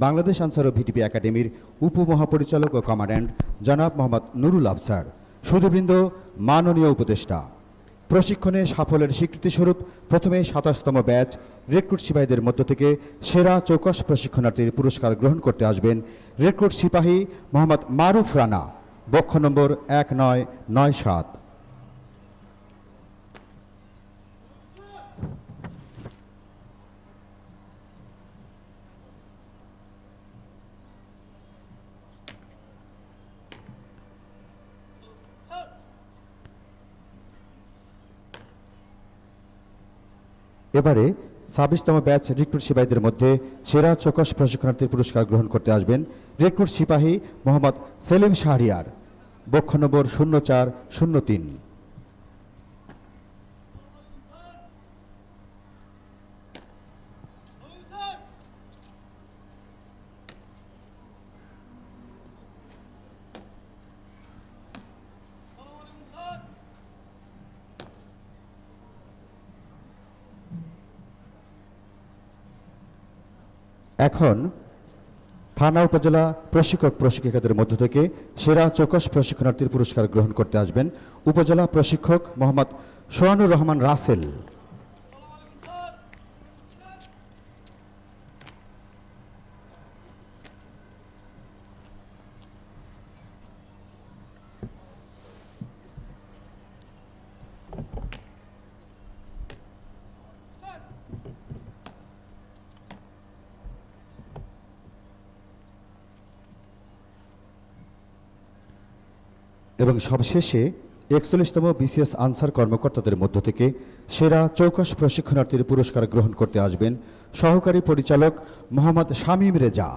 বাংলাদেশ আনসার ও ভিটিপি একাডেমির উপমহাপরিচালক ও কমান্ড্যান্ট জনাব মোহাম্মদ নুরুল আফসার। সুধীবৃন্দ, মাননীয় উপদেষ্টা, প্রশিক্ষণে সাফল্যের স্বীকৃতিস্বরূপ প্রথমে 27তম ব্যাচ রিক্রুট সিপাহীদের মধ্য থেকে সেরা চৌকস প্রশিক্ষণার্থীর পুরস্কার গ্রহণ করতে আসবেন রিক্রুট সিপাহী মোহাম্মদ মারুফ রানা, বক্ষ নম্বর 1997। এবারে 26তম ব্যাচ রিক্রুট সিপাহীদের মধ্যে সেরা চৌকস প্রশিক্ষণার্থীর পুরস্কার গ্রহণ করতে আসবেন রিক্রুট সিপাহী মোহাম্মদ সেলিম শাহরিয়ার, বক্ষ নম্বর 0403। এখন থানা উপজেলা প্রশিক্ষক প্রশিক্ষিকাদের মধ্য থেকে সেরা চৌকস প্রশিক্ষণার্থীর পুরস্কার গ্রহণ করতে আসবেন উপজেলা প্রশিক্ষক মোহাম্মদ সোহানুর রহমান রাসেল। এবং সবশেষে 41তম বিসিএস আনসার কর্মকর্তাদের মধ্য থেকে সেরা চৌকস প্রশিক্ষণার্থীর পুরস্কার গ্রহণ করতে আসবেন সহকারী পরিচালক মোহাম্মদ শামীম রেজা।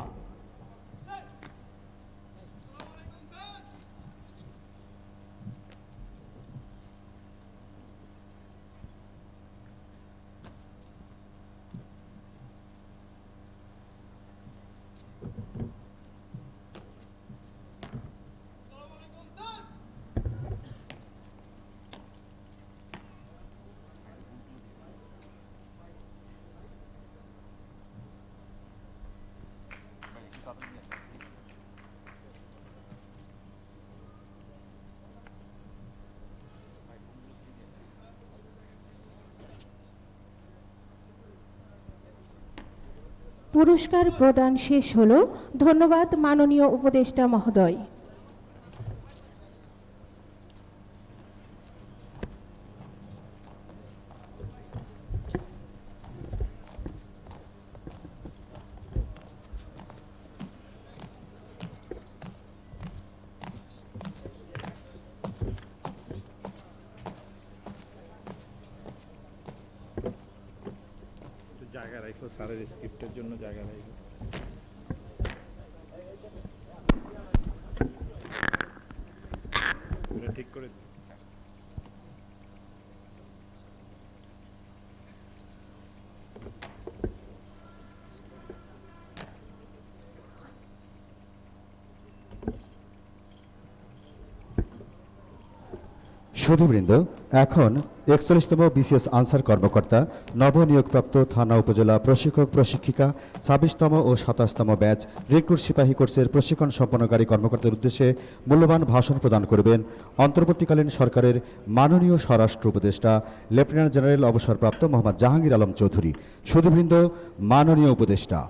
পুরস্কার প্রদান শেষ হলো। ধন্যবাদ মাননীয় উপদেষ্টা মহোদয়। জায়গা রাখো, স্যারের স্ক্রিপ্টের জন্য জায়গা রাখো। পুরো ঠিক করে দিন। সুধীবৃন্দ, এখন 41তম বিসিএস আনসার কর্মকর্তা নবনিয়োগপ্রাপ্ত থানা উপজেলা প্রশিক্ষক প্রশিক্ষিকা 26তম ও 27তম ব্যাচ রিক্রুট সিপাহী কোর্সের প্রশিক্ষণ সম্পন্নকারী কর্মকর্তাদের উদ্দেশ্যে মূল্যবান ভাষণ প্রদান করবেন অন্তর্বর্তীকালীন সরকারের মাননীয় স্বরাষ্ট্র উপদেষ্টা লেফটেন্যান্ট জেনারেল অবসরপ্রাপ্ত মোহাম্মদ জাহাঙ্গীর আলম চৌধুরী। সুধীবৃন্দ, মাননীয় উপদেষ্টা।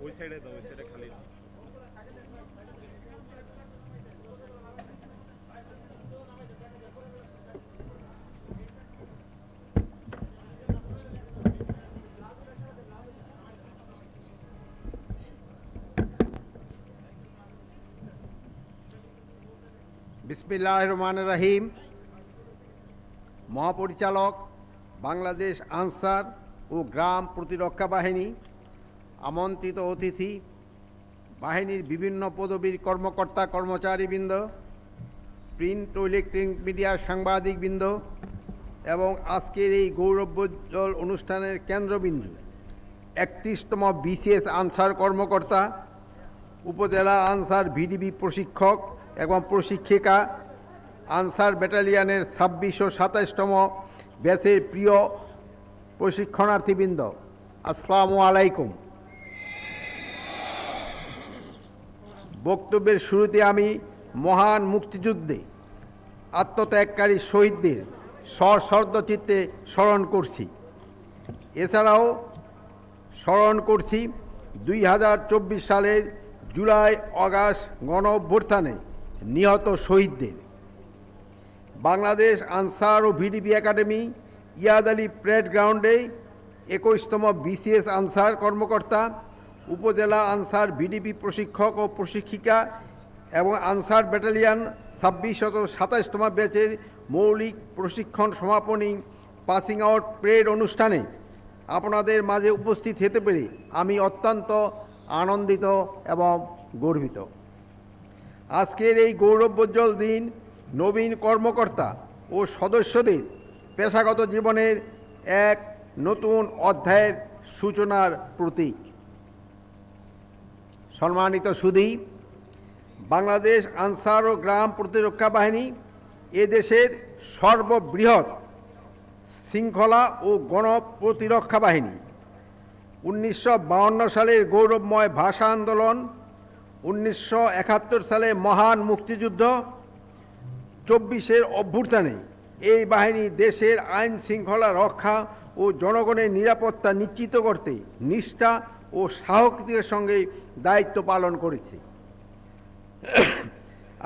ওই সাইডে দাও, ওই সাইডে খালি। বিসমিল্লাহির রহমানির রহিম। মহাপরিচালক বাংলাদেশ আনসার ও গ্রাম প্রতিরক্ষা বাহিনী, আমন্ত্রিত অতিথি, বাহিনীর বিভিন্ন পদবীর কর্মকর্তা কর্মচারীবৃন্দ, প্রিন্ট ও ইলেকট্রনিক মিডিয়ার সাংবাদিকবৃন্দ এবং আজকের এই গৌরবোজ্জ্বল অনুষ্ঠানের কেন্দ্রবিন্দু 31তম বিসিএস আনসার কর্মকর্তা, উপজেলা আনসার ভিডিবি প্রশিক্ষক এবং প্রশিক্ষিকা, আনসার ব্যাটালিয়নের 26 ও 27তম ব্যাচের প্রিয় প্রশিক্ষণার্থীবৃন্দ, আসসালামু আলাইকুম। বক্তব্যের শুরুতে আমি মহান মুক্তিযুদ্ধে আত্মত্যাগকারী শহীদদের সশ্রদ্ধচিত্তে স্মরণ করছি। এছাড়াও স্মরণ করছি 2024 সালের জুলাই আগস্ট গণ অভ্যুত্থানে নিহত শহীদদের। বাংলাদেশ আনসার ও ভিডিপি একাডেমি, ইয়াদ আলী প্যারেড গ্রাউন্ডে 21তম বিসিএস আনসার কর্মকর্তা, উপজেলা আনসার ভিডিপি প্রশিক্ষক ও প্রশিক্ষিকা এবং আনসার ব্যাটালিয়ান 2627তম ব্যাচের মৌলিক প্রশিক্ষণ সমাপনী পাসিং আউট প্যারেড অনুষ্ঠানে আপনাদের মাঝে উপস্থিত হতে পেরে আমি অত্যন্ত আনন্দিত এবং গর্বিত। আজকের এই গৌরবোজ্জ্বল দিন নবীন কর্মকর্তা ও সদস্যদের পেশাগত জীবনের এক নতুন অধ্যায়ের সূচনার প্রতীক। সম্মানিত সুধী, বাংলাদেশ আনসার ও গ্রাম প্রতিরক্ষা বাহিনী এদেশের সর্ববৃহৎ শৃঙ্খলা ও গণপ্রতিরক্ষা বাহিনী। 1952 সালের গৌরবময় ভাষা আন্দোলন, 1971 সালে মহান মুক্তিযুদ্ধ, 24-এর অভ্যুত্থানে এই বাহিনী দেশের আইন শৃঙ্খলা রক্ষা ও জনগণের নিরাপত্তা নিশ্চিত করতে নিষ্ঠা ও সাহসিকতার সঙ্গে দায়িত্ব পালন করেছে।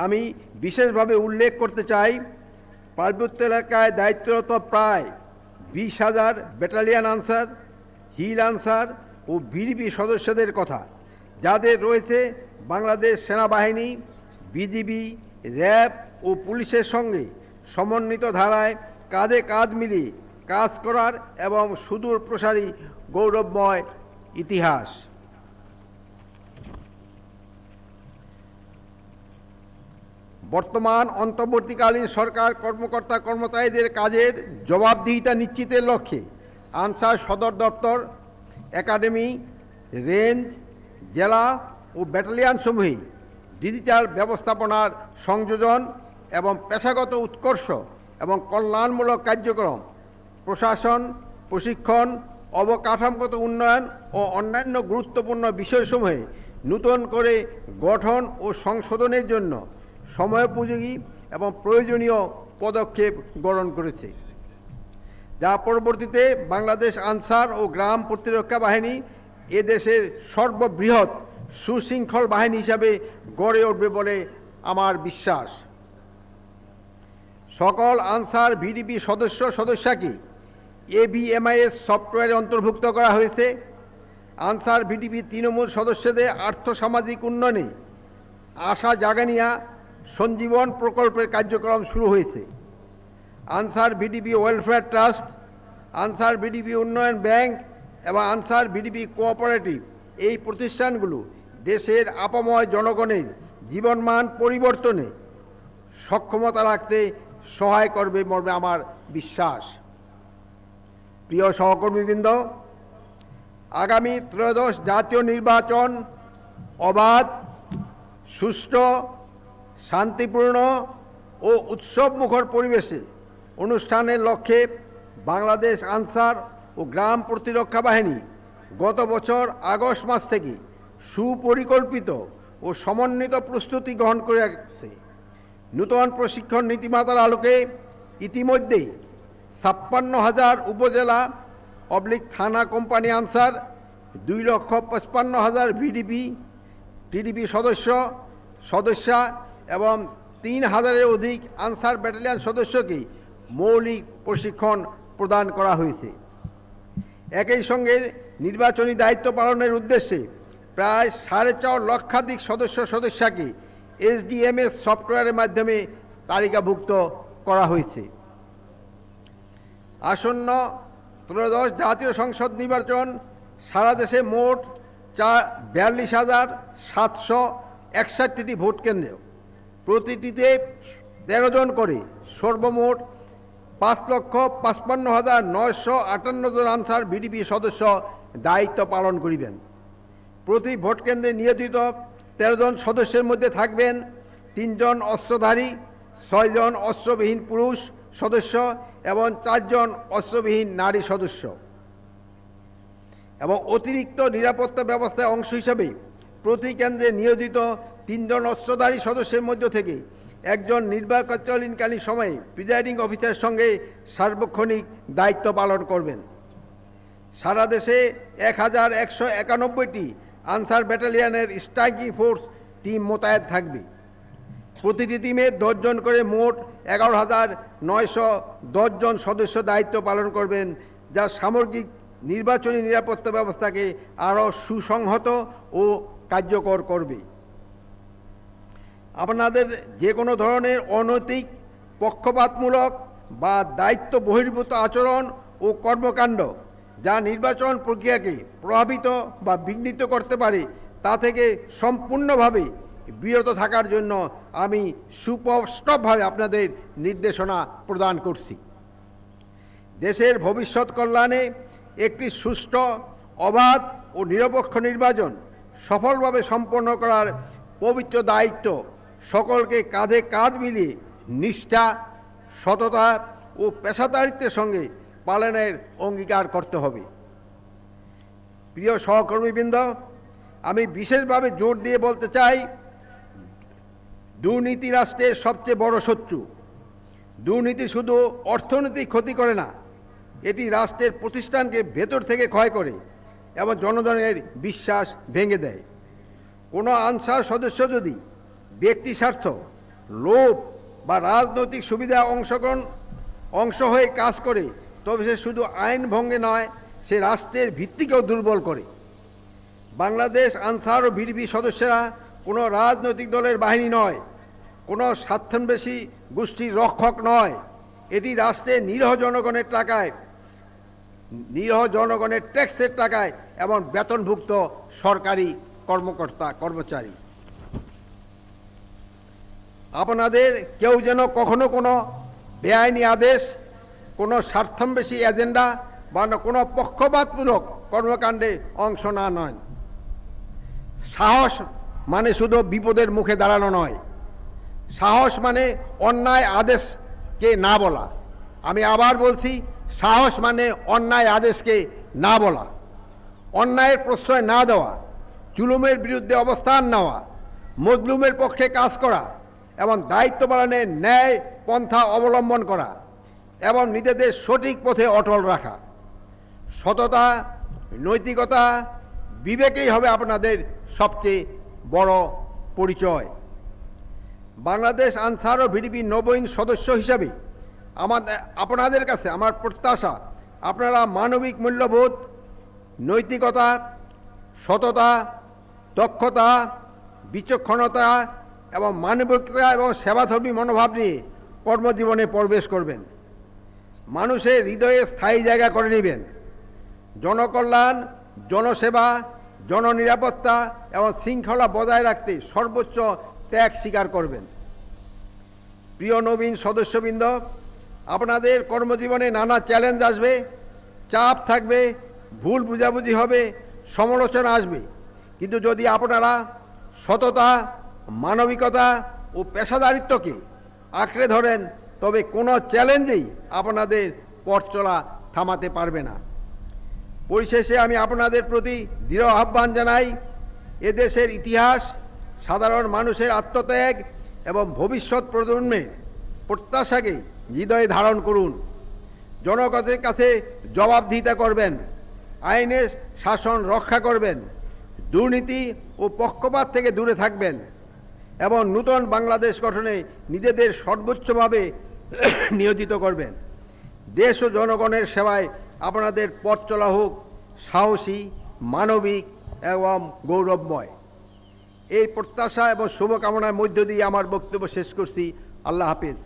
আমি বিশেষভাবে উল্লেখ করতে চাই পার্বত্য এলাকায় দায়িত্বরত প্রায় 20,000 ব্যাটালিয়ান আনসার, হিল আনসার ও বিজিবি সদস্যদের কথা, যাদের রয়েছে বাংলাদেশ সেনাবাহিনী, বিজিবি, র্যাব ও পুলিশের সঙ্গে সমন্বিত ধারায় কাঁধে কাঁধ মিলিয়ে কাজ করার এবং সুদূর প্রসারী গৌরবময় ইতিহাস। বর্তমান অন্তর্বর্তীকালীন সরকার কর্মকর্তা কর্মচারীদের কাজের জবাবদিহিতা নিশ্চিতের লক্ষ্যে আনসার সদর দপ্তর, একাডেমি, রেঞ্জ, জেলা ও ব্যাটালিয়নসমূহে ডিজিটাল ব্যবস্থাপনার সংযোজন এবং পেশাগত উৎকর্ষ এবং কল্যাণমূলক কার্যক্রম, প্রশাসন, প্রশিক্ষণ, অবকাঠামোগত উন্নয়ন ও অন্যান্য গুরুত্বপূর্ণ বিষয়সমূহে নূতন করে গঠন ও সংশোধনের জন্য সময়োপযোগী এবং প্রয়োজনীয় পদক্ষেপ গ্রহণ করেছে, যা পরবর্তীতে বাংলাদেশ আনসার ও গ্রাম প্রতিরক্ষা বাহিনী এদেশের সর্ববৃহৎ সুশৃঙ্খল বাহিনী হিসাবে গড়ে উঠবে বলে আমার বিশ্বাস। সকল আনসার ভিডিপি সদস্যকে ABMIS সফটওয়্যারে অন্তর্ভুক্ত করা হয়েছে। আনসার ভিডিপি তৃণমূল সদস্যদের আর্থসামাজিক উন্নয়নে আশা জাগানিয়া সঞ্জীবন প্রকল্পের কার্যক্রম শুরু হয়েছে। Answer VDP welfare trust, answer VDP উন্নয়ন ব্যাংক এবং আনসার ভিডিপি কোঅপারেটিভ এই প্রতিষ্ঠানগুলো দেশের আপাময় জনগণের জীবনমান পরিবর্তনে সক্ষমতা রাখতে সহায় করবে মর্মে আমার বিশ্বাস। প্রিয় সহকর্মীবৃন্দ, আগামী ত্রয়োদশ জাতীয় নির্বাচন অবাধ, সুষ্ঠু, শান্তিপূর্ণ ও উৎসবমুখর পরিবেশে অনুষ্ঠানের লক্ষ্যে বাংলাদেশ আনসার ও গ্রাম প্রতিরক্ষা বাহিনী গত বছর আগস্ট মাস থেকে সুপরিকল্পিত ও সমন্বিত প্রস্তুতি গ্রহণ করে আসছে। নূতন প্রশিক্ষণ নীতিমালার আলোকে ইতিমধ্যেই 56,000 উপজেলা থানা কোম্পানি আনসার, 2,55,000 ভিডিপি টিডিপি সদস্যা এবং 3,000-এর অধিক আনসার ব্যাটালিয়ন সদস্যকে মৌলিক প্রশিক্ষণ প্রদান করা হয়েছে। একই সঙ্গে নির্বাচনী দায়িত্ব পালনের উদ্দেশ্যে প্রায় 4.5 লক্ষাধিক সদস্যকে SDMS সফটওয়্যারের মাধ্যমে তালিকাভুক্ত করা হয়েছে। আসন্ন ত্রয়োদশ জাতীয় সংসদ নির্বাচন সারা দেশে মোট 42,761টি ভোট কেন্দ্র, প্রতিটিতে 13 জন করে সর্বমোট 5,55,958 জন আনসার ভিডিপি সদস্য দায়িত্ব পালন করিবেন। প্রতি ভোট কেন্দ্রে নিয়োজিত 13 জন সদস্যের মধ্যে থাকবেন 3 জন অস্ত্রধারী, 6 জন অস্ত্রবিহীন পুরুষ সদস্য এবং 4 জন অস্ত্রবিহীন নারী সদস্য। এবং অতিরিক্ত নিরাপত্তা ব্যবস্থার অংশ হিসাবে প্রতি কেন্দ্রে নিয়োজিত 3 জন অস্ত্রধারী সদস্যের মধ্য থেকে 1 জন নির্বাচনকালীন সময়ে প্রিজাইডিং অফিসারের সঙ্গে সার্বক্ষণিক দায়িত্ব পালন করবেন। সারা দেশে 1,191টি আনসার ব্যাটালিয়নের স্ট্রাইকিং ফোর্স টিম মোতায়েন থাকবে। প্রতিটি টিমে 10 জন করে মোট 11,910 জন সদস্য দায়িত্ব পালন করবেন, যা সামগ্রিক নির্বাচনী নিরাপত্তা ব্যবস্থাকে আরও সুসংহত ও কার্যকর করবে। আপনাদের যে কোনো ধরনের অনৈতিক, পক্ষপাতমূলক বা দায়িত্ব বহির্ভূত আচরণ ও কর্মকাণ্ড যা নির্বাচন প্রক্রিয়াকে প্রভাবিত বা বিঘ্নিত করতে পারে তা থেকে সম্পূর্ণভাবে বিরত থাকার জন্য আমি সুস্পষ্টভাবে আপনাদের নির্দেশনা প্রদান করছি। দেশের ভবিষ্যৎ কল্যাণে একটি সুষ্ঠু, অবাধ ও নিরপেক্ষ নির্বাচন সফলভাবে সম্পন্ন করার পবিত্র দায়িত্ব সকলকে কাঁধে কাঁধ মিলিয়ে নিষ্ঠা, সততা ও পেশাদারিত্বের সঙ্গে পালনের অঙ্গীকার করতে হবে। প্রিয় সহকর্মীবৃন্দ, আমি বিশেষভাবে জোর দিয়ে বলতে চাই, দুর্নীতি রাষ্ট্রের সবচেয়ে বড় শত্রু। দুর্নীতি শুধু অর্থনৈতিক ক্ষতি করে না, এটি রাষ্ট্রের প্রতিষ্ঠানকে ভেতর থেকে ক্ষয় করে এবং জনগণের বিশ্বাস ভেঙে দেয়। কোনো আনসার সদস্য যদি ব্যক্তি স্বার্থ, লোভ বা রাজনৈতিক সুবিধা অংশ হয়ে কাজ করে, তবে সে শুধু আইন ভঙ্গে নয়, সে রাষ্ট্রের ভিত্তিকেও দুর্বল করে। বাংলাদেশ আনসার ও ভিডিপি সদস্যরা কোনো রাজনৈতিক দলের বাহিনী নয়, কোনো স্বার্থান্বেষী গোষ্ঠীর রক্ষক নয়। এটি রাষ্ট্রের নিরীহ জনগণের ট্যাক্সের টাকায় এবং বেতনভুক্ত সরকারি কর্মচারী। আপনাদের কেউ যেন কখনো কোনো বেআইনি আদেশ, কোনো স্বার্থান্বেষী এজেন্ডা বা কোনো পক্ষপাতমূলক কর্মকাণ্ডে অংশ না নেন। সাহস মানে শুধু বিপদের মুখে দাঁড়ানো নয়, সাহস মানে অন্যায় আদেশকে না বলা। আমি আবার বলছি, সাহস মানে অন্যায় আদেশকে না বলা, অন্যায়ের প্রশ্রয় না দেওয়া, জুলুমের বিরুদ্ধে অবস্থান নেওয়া, মজলুমের পক্ষে কাজ করা এবং দায়িত্ব পালনের ন্যায় পন্থা অবলম্বন করা এবং নিজেদের সঠিক পথে অটল রাখা। সততা, নৈতিকতা, বিবেকেই হবে আপনাদের সবচেয়ে বড় পরিচয়। বাংলাদেশ আনসার ও ভিডিপি নবীন সদস্য হিসাবে আপনাদের কাছে আমার প্রত্যাশা, আপনারা মানবিক মূল্যবোধ, নৈতিকতা, সততা, দক্ষতা, বিচক্ষণতা এবং মানবিকতা এবং সেবাধর্মী মনোভাব নিয়ে কর্মজীবনে প্রবেশ করবেন। মানুষের হৃদয়ে স্থায়ী জায়গা করে নেবেন। জনকল্যাণ, জনসেবা, জননিরাপত্তা এবং শৃঙ্খলা বজায় রাখতে সর্বোচ্চ ত্যাগ স্বীকার করবেন। প্রিয় নবীন সদস্যবৃন্দ, আপনাদের কর্মজীবনে নানা চ্যালেঞ্জ আসবে, চাপ থাকবে, ভুল বুঝাবুঝি হবে, সমালোচনা আসবে। কিন্তু যদি আপনারা সততা, মানবিকতা ও পেশাদারিত্বকে আঁকড়ে ধরেন, তবে কোনো চ্যালেঞ্জেই আপনাদের পথ চলা থামাতে পারবে না। পরিশেষে আমি আপনাদের প্রতি দৃঢ় আহ্বান জানাই, এদেশের ইতিহাস, সাধারণ মানুষের আত্মত্যাগ এবং ভবিষ্যৎ প্রজন্মের প্রত্যাশাকে হৃদয়ে ধারণ করুন। জনগণের কাছে জবাবদিহিতা করবেন, আইনের শাসন রক্ষা করবেন, দুর্নীতি ও পক্ষপাত থেকে দূরে থাকবেন এবং নূতন বাংলাদেশ গঠনে নিজেদের সর্বোচ্চভাবে নিয়োজিত করবেন। দেশ ও জনগণের সেবায় আপনাদের পথ চলা হোক সাহসী, মানবিক এবং গৌরবময়। এই প্রত্যাশা এবং শুভকামনার মধ্য দিয়ে আমার বক্তব্য শেষ করছি। আল্লাহ হাফেজ।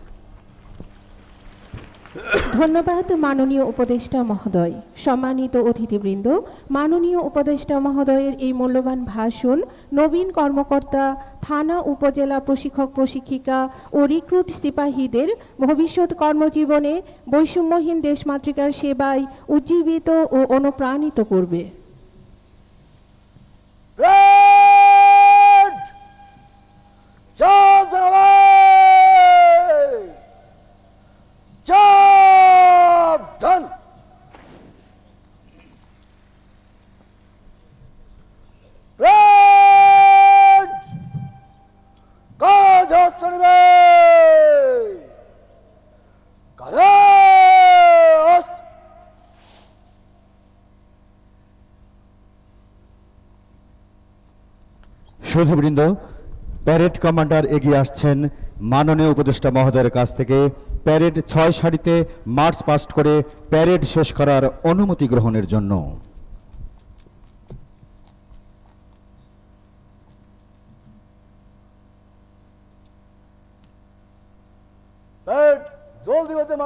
ধন্যবাদ মাননীয় উপদেষ্টা মহোদয়। সম্মানিত অতিথিবৃন্দ, মাননীয় উপদেষ্টা মহোদয়ের এই মূল্যবান ভাষণ নবীন কর্মকর্তা, থানা উপজেলা প্রশিক্ষক প্রশিক্ষিকা ও রিক্রুট সিপাহীদের ভবিষ্যৎ কর্মজীবনে বৈষম্যহীন দেশমাতৃকার সেবায় উজ্জীবিত ও অনুপ্রাণিত করবে। Job done. Red. কাজ হচ্ছে নিবে। কাজে হচ্ছে। সুধীবৃন্দ, প্যারেড কমান্ডার এগিয়ে আসছেন মাননীয় উপদেষ্টা মহোদয়ের কাছ থেকে প্যারেড 6 সারিতে মার্চ পাস্ট করে প্যারেড শেষ করার অনুমতি গ্রহণের জন্য।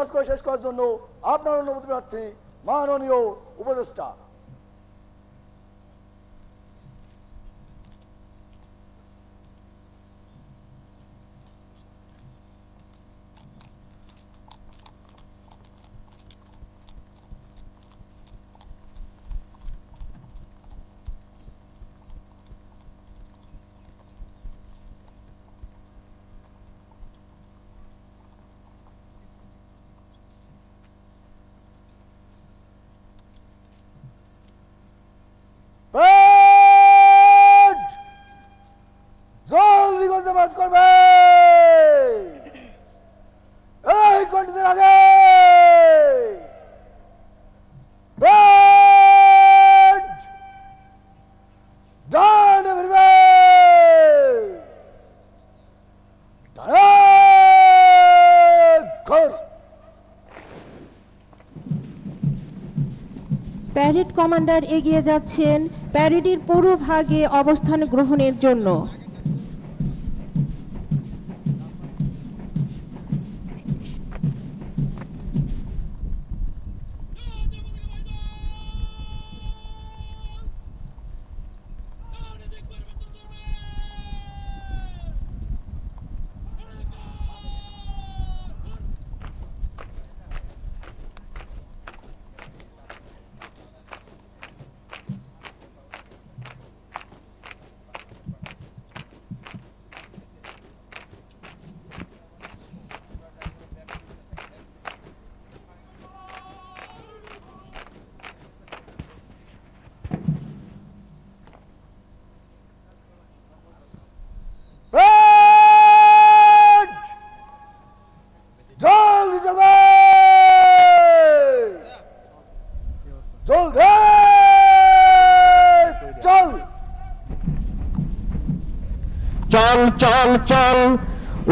মার্চ করে শেষ করার জন্য আপনার অনুমতি প্রার্থী মাননীয় উপদেষ্টা। জলদি করতে মার্চ করবে এই কন্টিদের আগে ডানে ফিরবে ডানে ঘর। প্যারেড কমান্ডার এগিয়ে যাচ্ছেন প্যারেডের পুরো ভাগে অবস্থান গ্রহণের জন্য। জলদি চলবে জলদি চল। চল চল চল,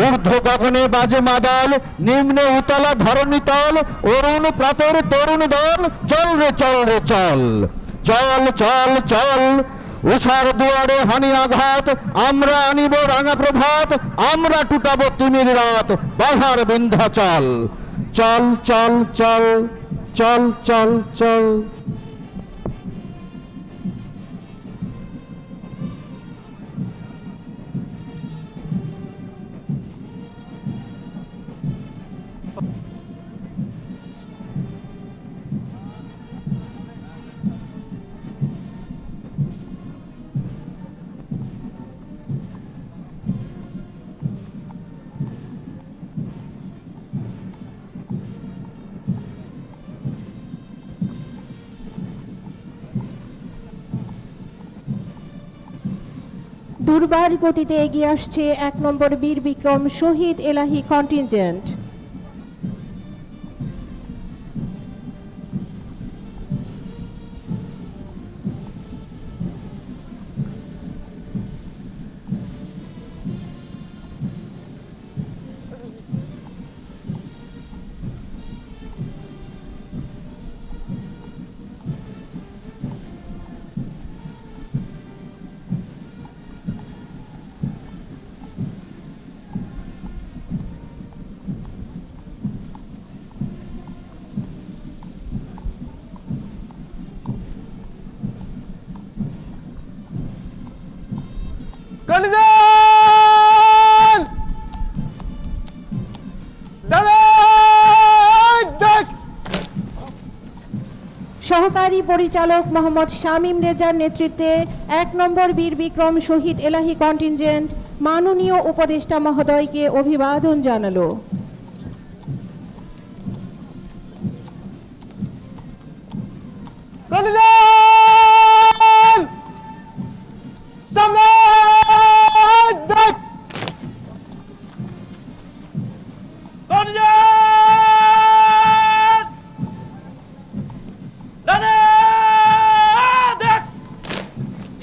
ঊর্ধ্ব গগনে বাজে মাদল, নিম্নে উতলা ধরণী তল, অরুণ প্রাতর তরুণ দল, চল রে চল রে চল, চল চল চল, উষার দুয়ারে হানি আঘাত, আমরা আনিব রাঙা প্রভাত, আমরা টুটাবো তিমির রাত, বাধার বিন্ধ্যাচল, চল চল চল, চল চল চল। দুর্বার গতিতে এগিয়ে আসছে 1 নম্বর বীর বিক্রম শহীদ এলাহি কন্টিনজেন্ট। সহকারী পরিচালক মোহাম্মদ শামীম রেজার নেতৃত্বে 1 নম্বর বীর বিক্রম শহীদ এলাহি কন্টিনজেন্ট মাননীয় উপদেষ্টা মহোদয়কে অভিবাদন জানালো।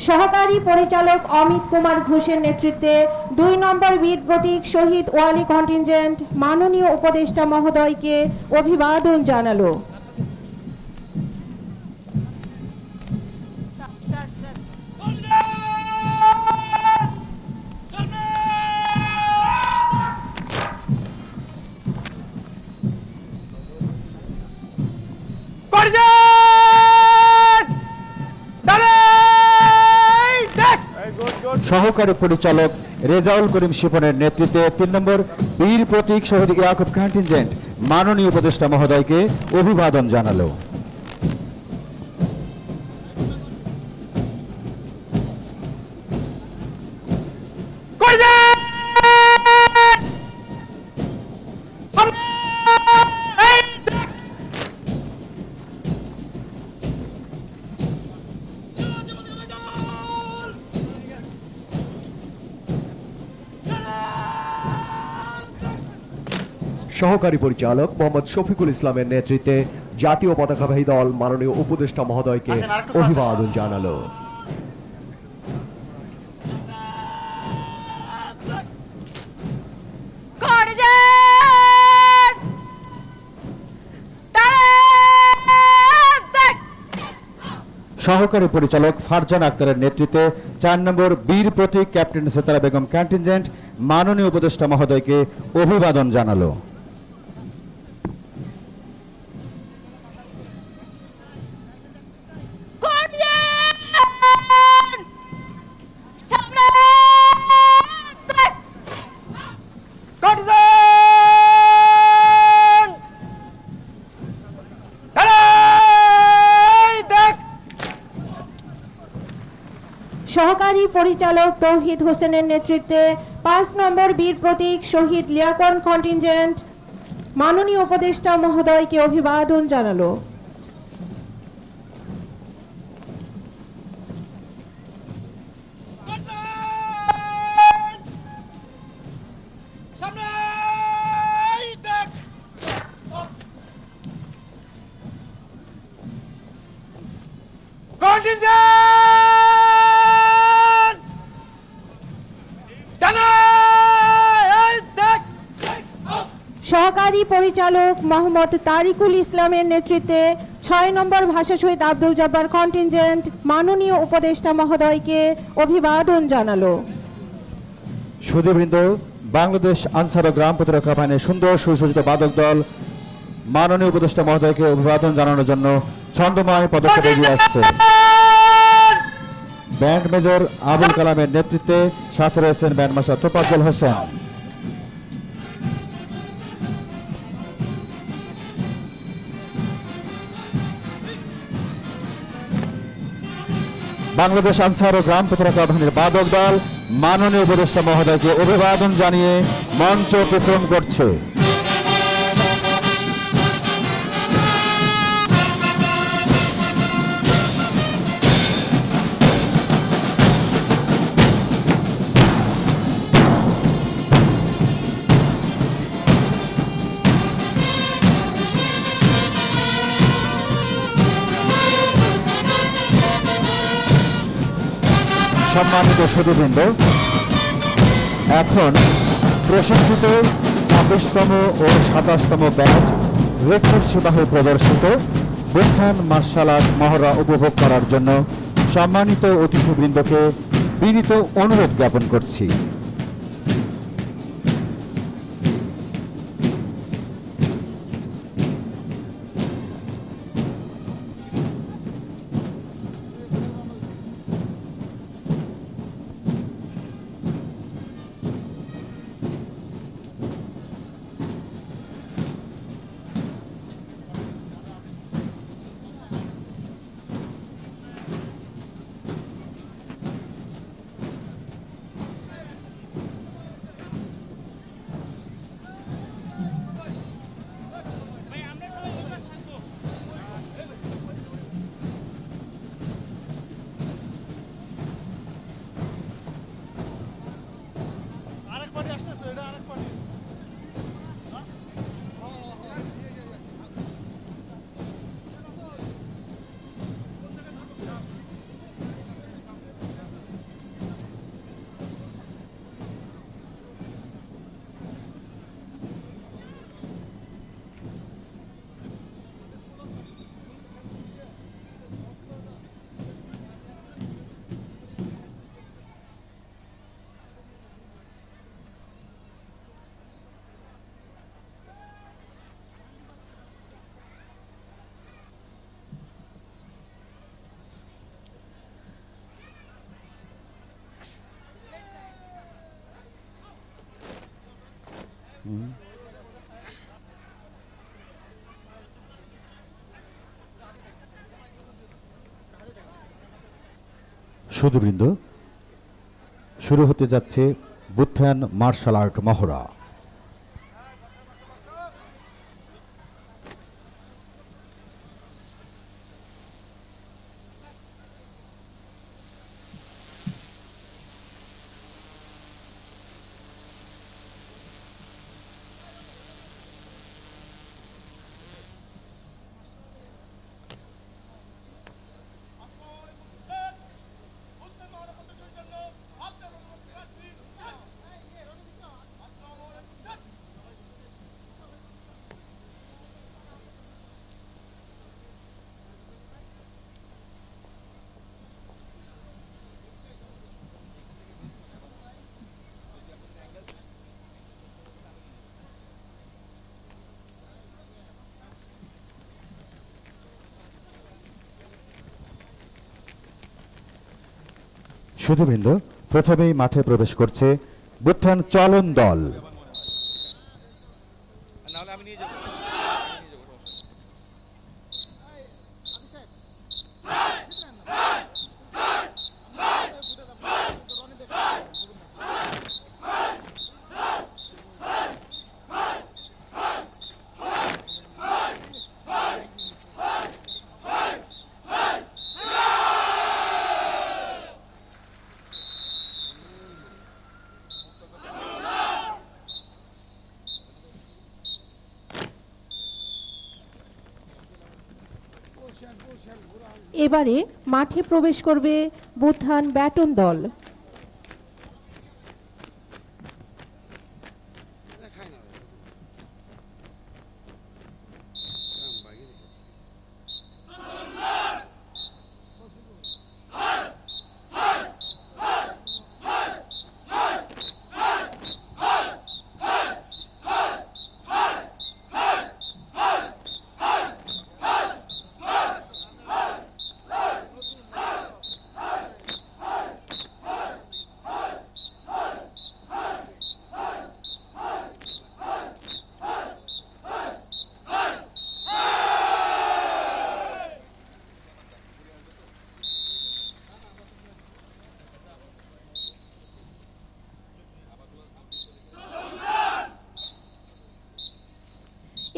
সহকারী পরিচালক অমিত কুমার ঘোষের নেতৃত্বে 2 নম্বর বীর প্রতীক শহীদ ওয়ালি কন্টিনজেন্ট মাননীয় উপদেষ্টা মহোদয়কে অভিবাদন জানালো। সহকারী পরিচালক রেজাউল করিম শিপনের নেতৃত্বে 3 নম্বর বীর প্রতীক শহীদ ইয়াকুব কন্টিনজেন্ট মাননীয় উপদেষ্টা মহোদয়কে অভিবাদন জানালো। সহকারী পরিচালক মোহাম্মদ শফিকুল ইসলামের নেতৃত্বে জাতীয় পতাকাবাহী দল মাননীয় উপদেষ্টা মহোদয়কে অভিবাদন জানালো। সহকারী পরিচালক ফারজান আক্তারের নেতৃত্বে 4 নম্বর বীর প্রতীক ক্যাপ্টেন সেতারা বেগম কন্টিনজেন্ট মাননীয় উপদেষ্টা মহোদয়কে অভিবাদন জানালো। সহকারী পরিচালক তৌহিদ হোসেনের নেতৃত্বে 5 নম্বর বীর প্রতীক শহীদ লিয়াকন কন্টিনজেন্ট মাননীয় উপদেষ্টা মহোদয়কে অভিবাদন জানালো। সহকারী পরিচালক মোহাম্মদ তারিকুল ইসলামের নেতৃত্বে 6 নম্বর ভাষা শহীদ আব্দুল জব্বার কন্টিনজেন্ট মাননীয় উপদেষ্টা মহোদয়কে অভিবাদন জানালো। সুধীবৃন্দ, বাংলাদেশ আনসার ও গ্রাম প্রতিরক্ষা বাহিনীর সুন্দর সুসজ্জিত বাদক দল মাননীয় উপদেষ্টা মহোদয়কে অভিবাদন জানানোর জন্য ছন্দময় পদক্ষেপে এগিয়ে আসছে। ব্যান্ড মেজর আবুল কালামের নেতৃত্বে সাথে রয়েছেন ব্যান্ড মাস্টার তোফাজ্জল হোসেন। বাংলাদেশ আনসার ও গ্রাম প্রতিরক্ষা বাহিনীর বাদক দল মাননীয় উপদেষ্টা মহোদয়কে অভিবাদন জানিয়ে মঞ্চ অতিক্রম করছে। সম্মানিত সুধীবৃন্দ, এখন প্রশংসিত 26তম ও 27তম ব্যাচ রেকর্ড সেবাহ প্রদর্শিত বুখান মার্শাল আর্ট মহড়া উপভোগ করার জন্য সম্মানিত অতিথিবৃন্দকে বিনীত অনুরোধ জ্ঞাপন করছি। সুধীবৃন্দ, শুরু হতে যাচ্ছে বুথান মার্শাল আর্ট মহড়া। সুধীবৃন্দ, প্রথমেই মাঠে প্রবেশ করছে বুথান চলন দল। নাহলে আমি নিয়ে যাবো। এবারে মাঠে প্রবেশ করবে বুথান ব্যাটন দল।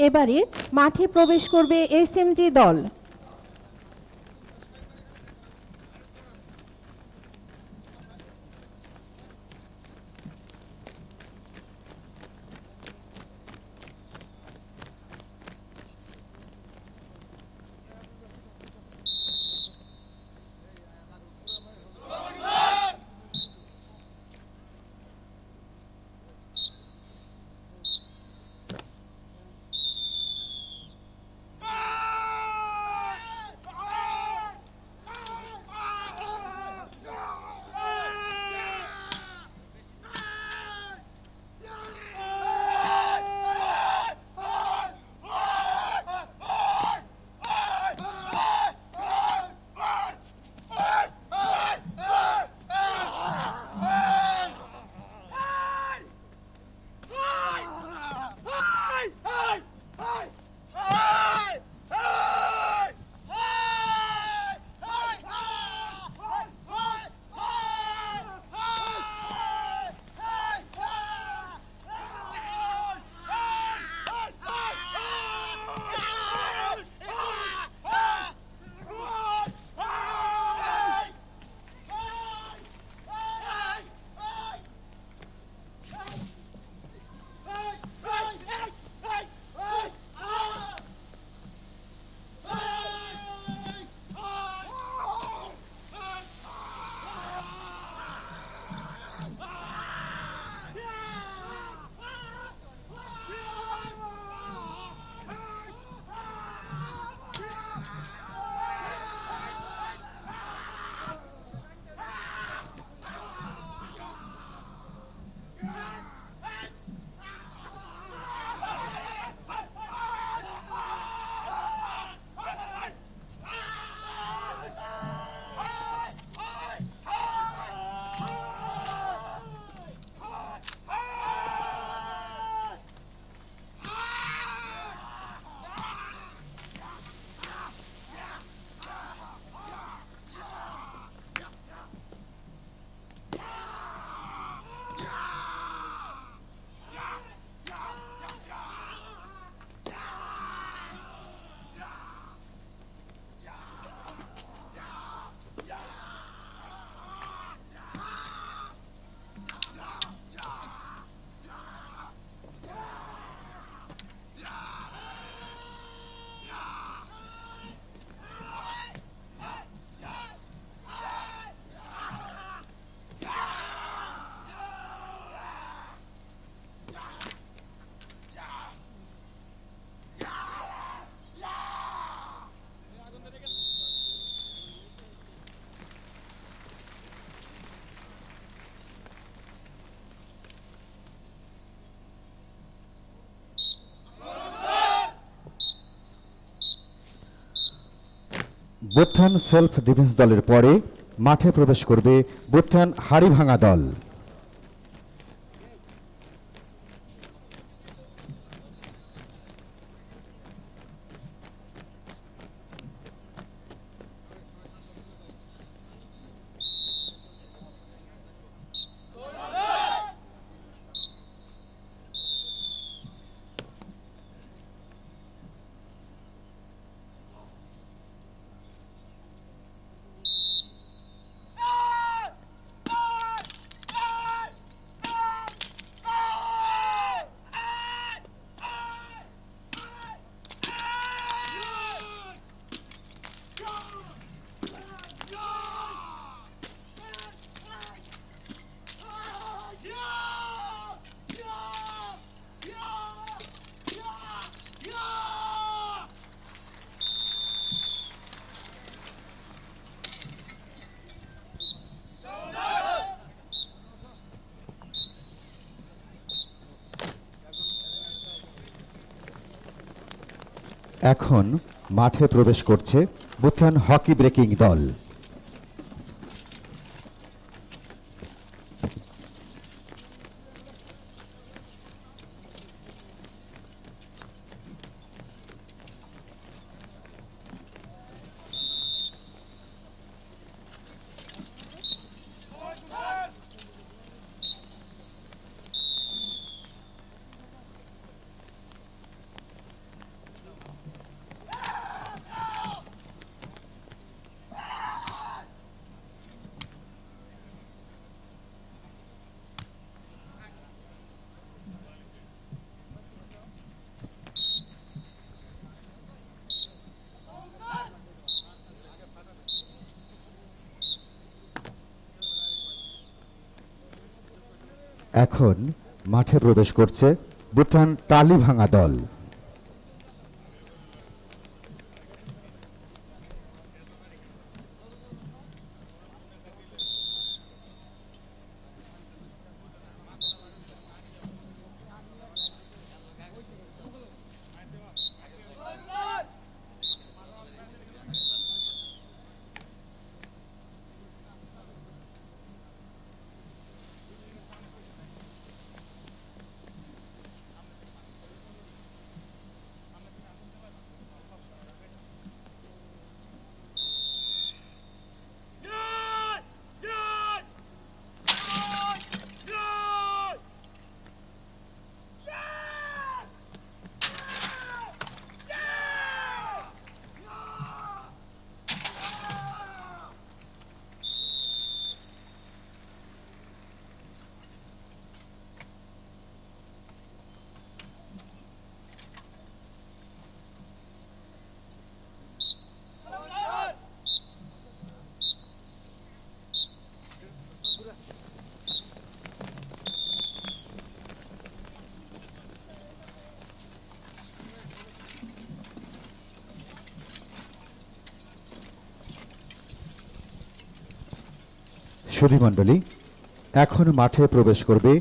এবারে মাঠে প্রবেশ করবে এসএমজি দল। বুত্থান সেলফ ডিফেন্স দলের পরে মাঠে প্রবেশ করবে বুত্থান হাড়িভাঙা দল। এখন মাঠে প্রবেশ করছে বুত্থান হকি ব্রেকিং দল। এখন মাঠে প্রবেশ করছে বুত্থান টালিভাঙা দল। সুধীমণ্ডলী, এখন মাঠে প্রবেশ করবে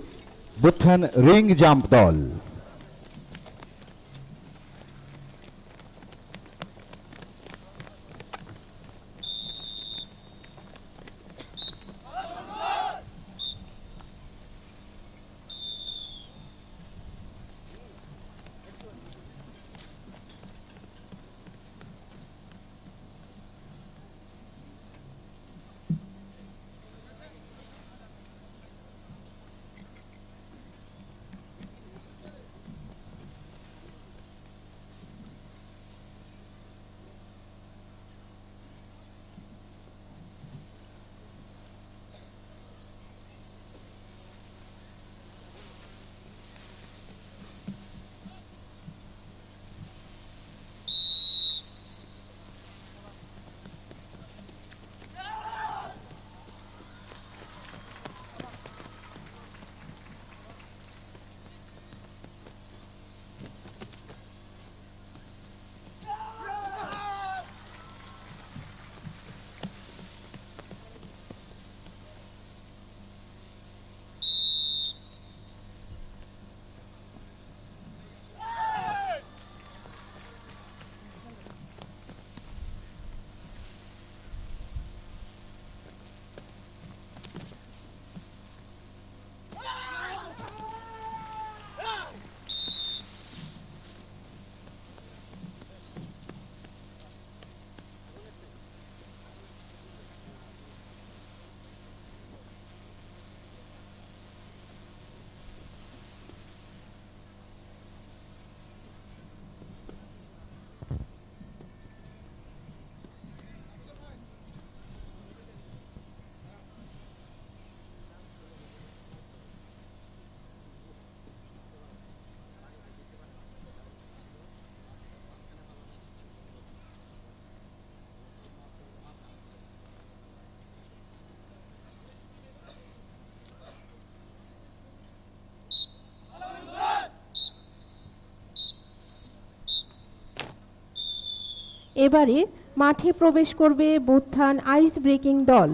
বুত্থান রিং জাম্প দল। এবারে মাঠে প্রবেশ করবে বুত্থান আইস ব্রেকিং দল।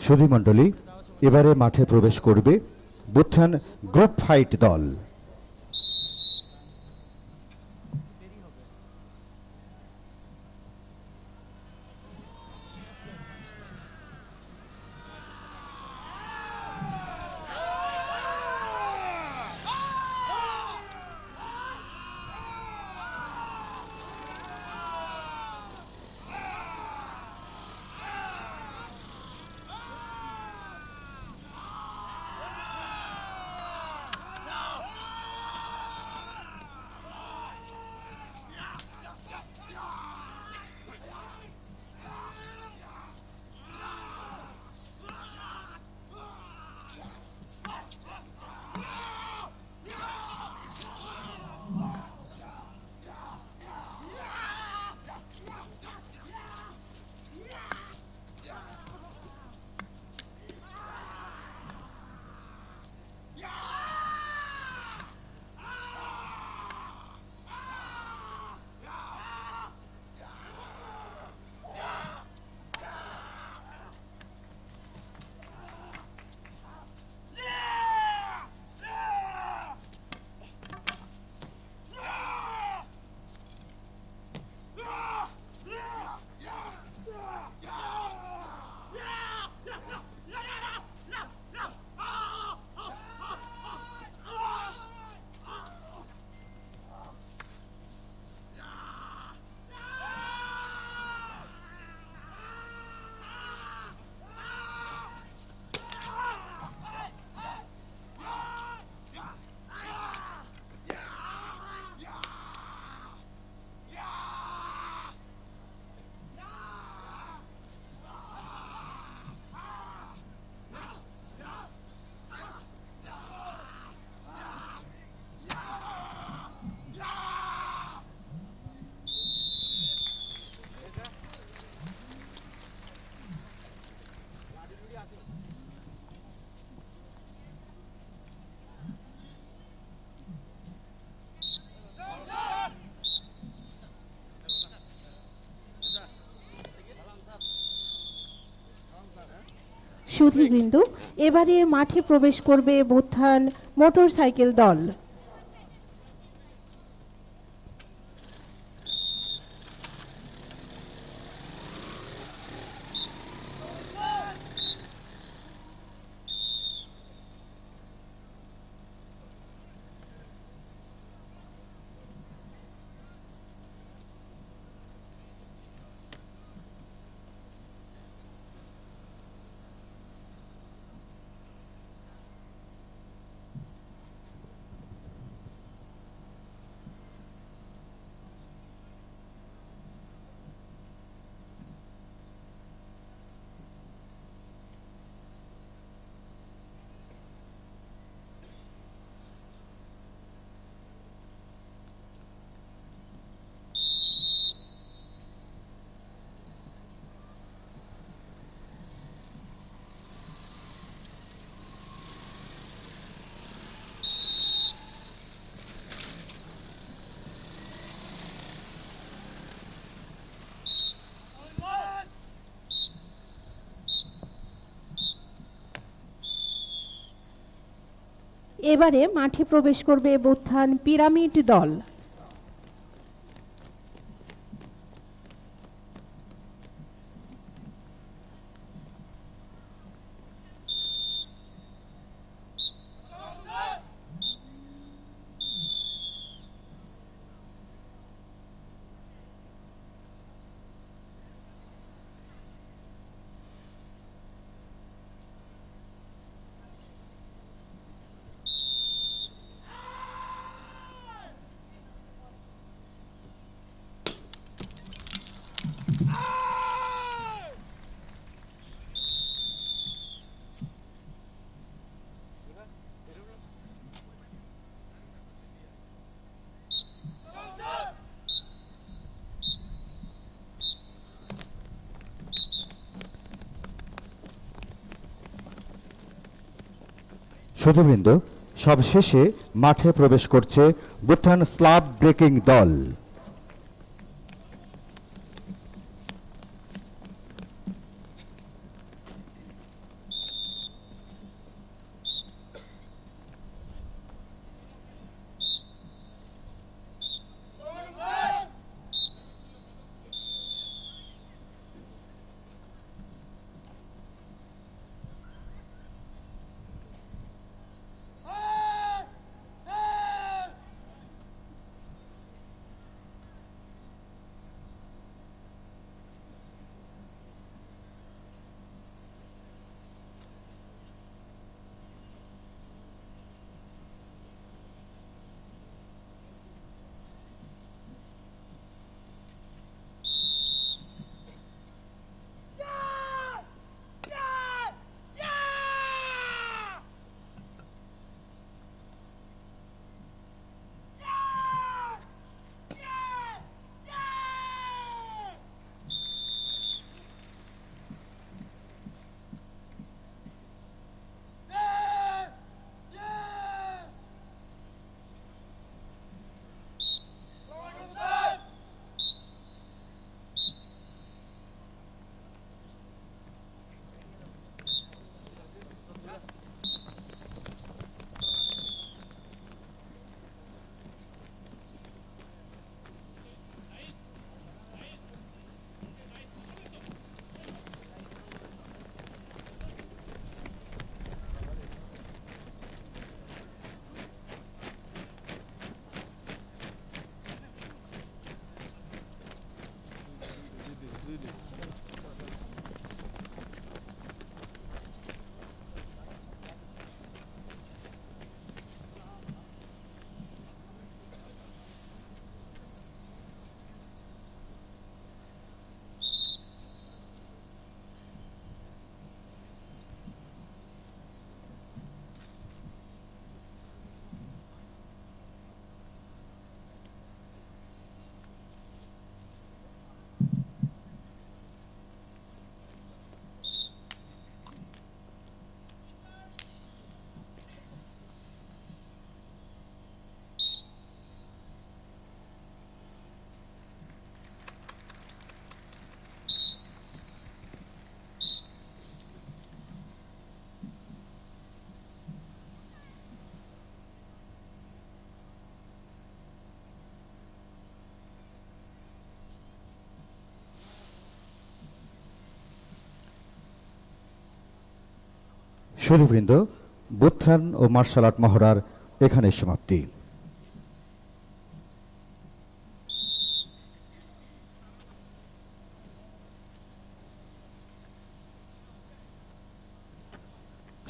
সুধীমণ্ডলী, এবারে মাঠে প্রবেশ করবে বুত্থান গ্রুপ ফাইট দল। সুধীবৃন্দ, এবারে মাঠে প্রবেশ করবে বুত্থান মোটরসাইকেল দল। এবারে মাঠে প্রবেশ করবে বুত্থান পিরামিড দল। সুধীবৃন্দ, সবশেষে মাঠে প্রবেশ করছে বুত্থান স্ল্যাব ব্রেকিং দল। সুধীবৃন্দ, বুত্থান ও মার্শাল আর্ট মহড়ার এখানে সমাপ্তি।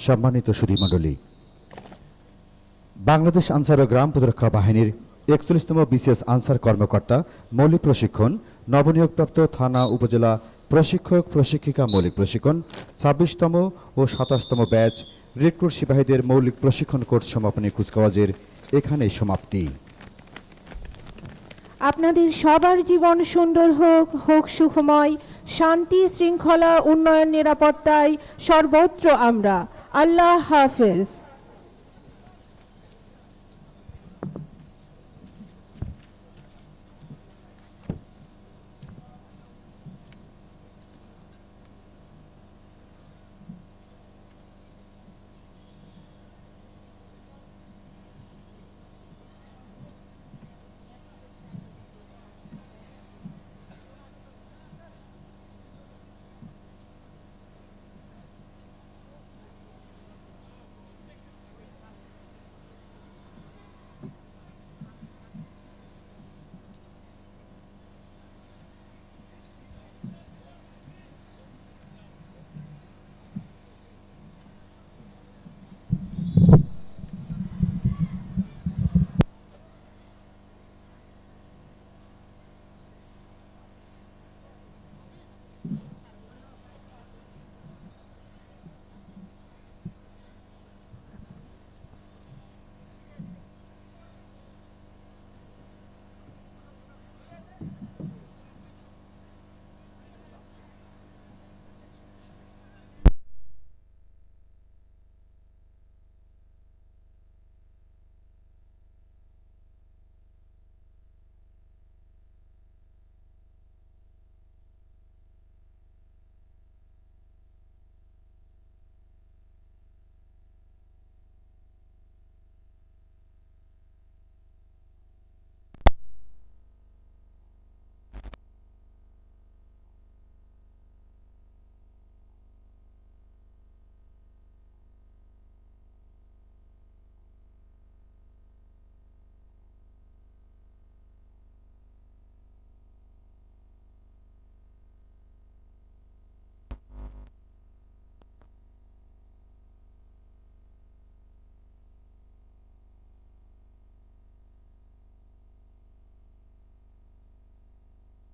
সম্মানিত সুধীমণ্ডলী, বাংলাদেশ আনসার ও গ্রাম প্রতিরক্ষা বাহিনীর ৪১তম বিসিএস আনসার কর্মকর্তা মৌলিক প্রশিক্ষণ, নবনিয়োগপ্রাপ্ত থানা উপজেলা প্রশিক্ষক প্রশিক্ষিকা মৌলিক প্রশিক্ষণ, ২৬তম ও ২৭তম ব্যাচ রিক্রুট সিপাহীদের মৌলিক প্রশিক্ষণ কোর্স সমাপনী কুচকাওয়াজের এখানেই সমাপ্তি। আপনাদের সবার জীবন সুন্দর হোক, হোক সুখময়, শান্তি শৃঙ্খলা উন্নয়ন নিরাপত্তায় সর্বত্র আমরা। আল্লাহ হাফেজ।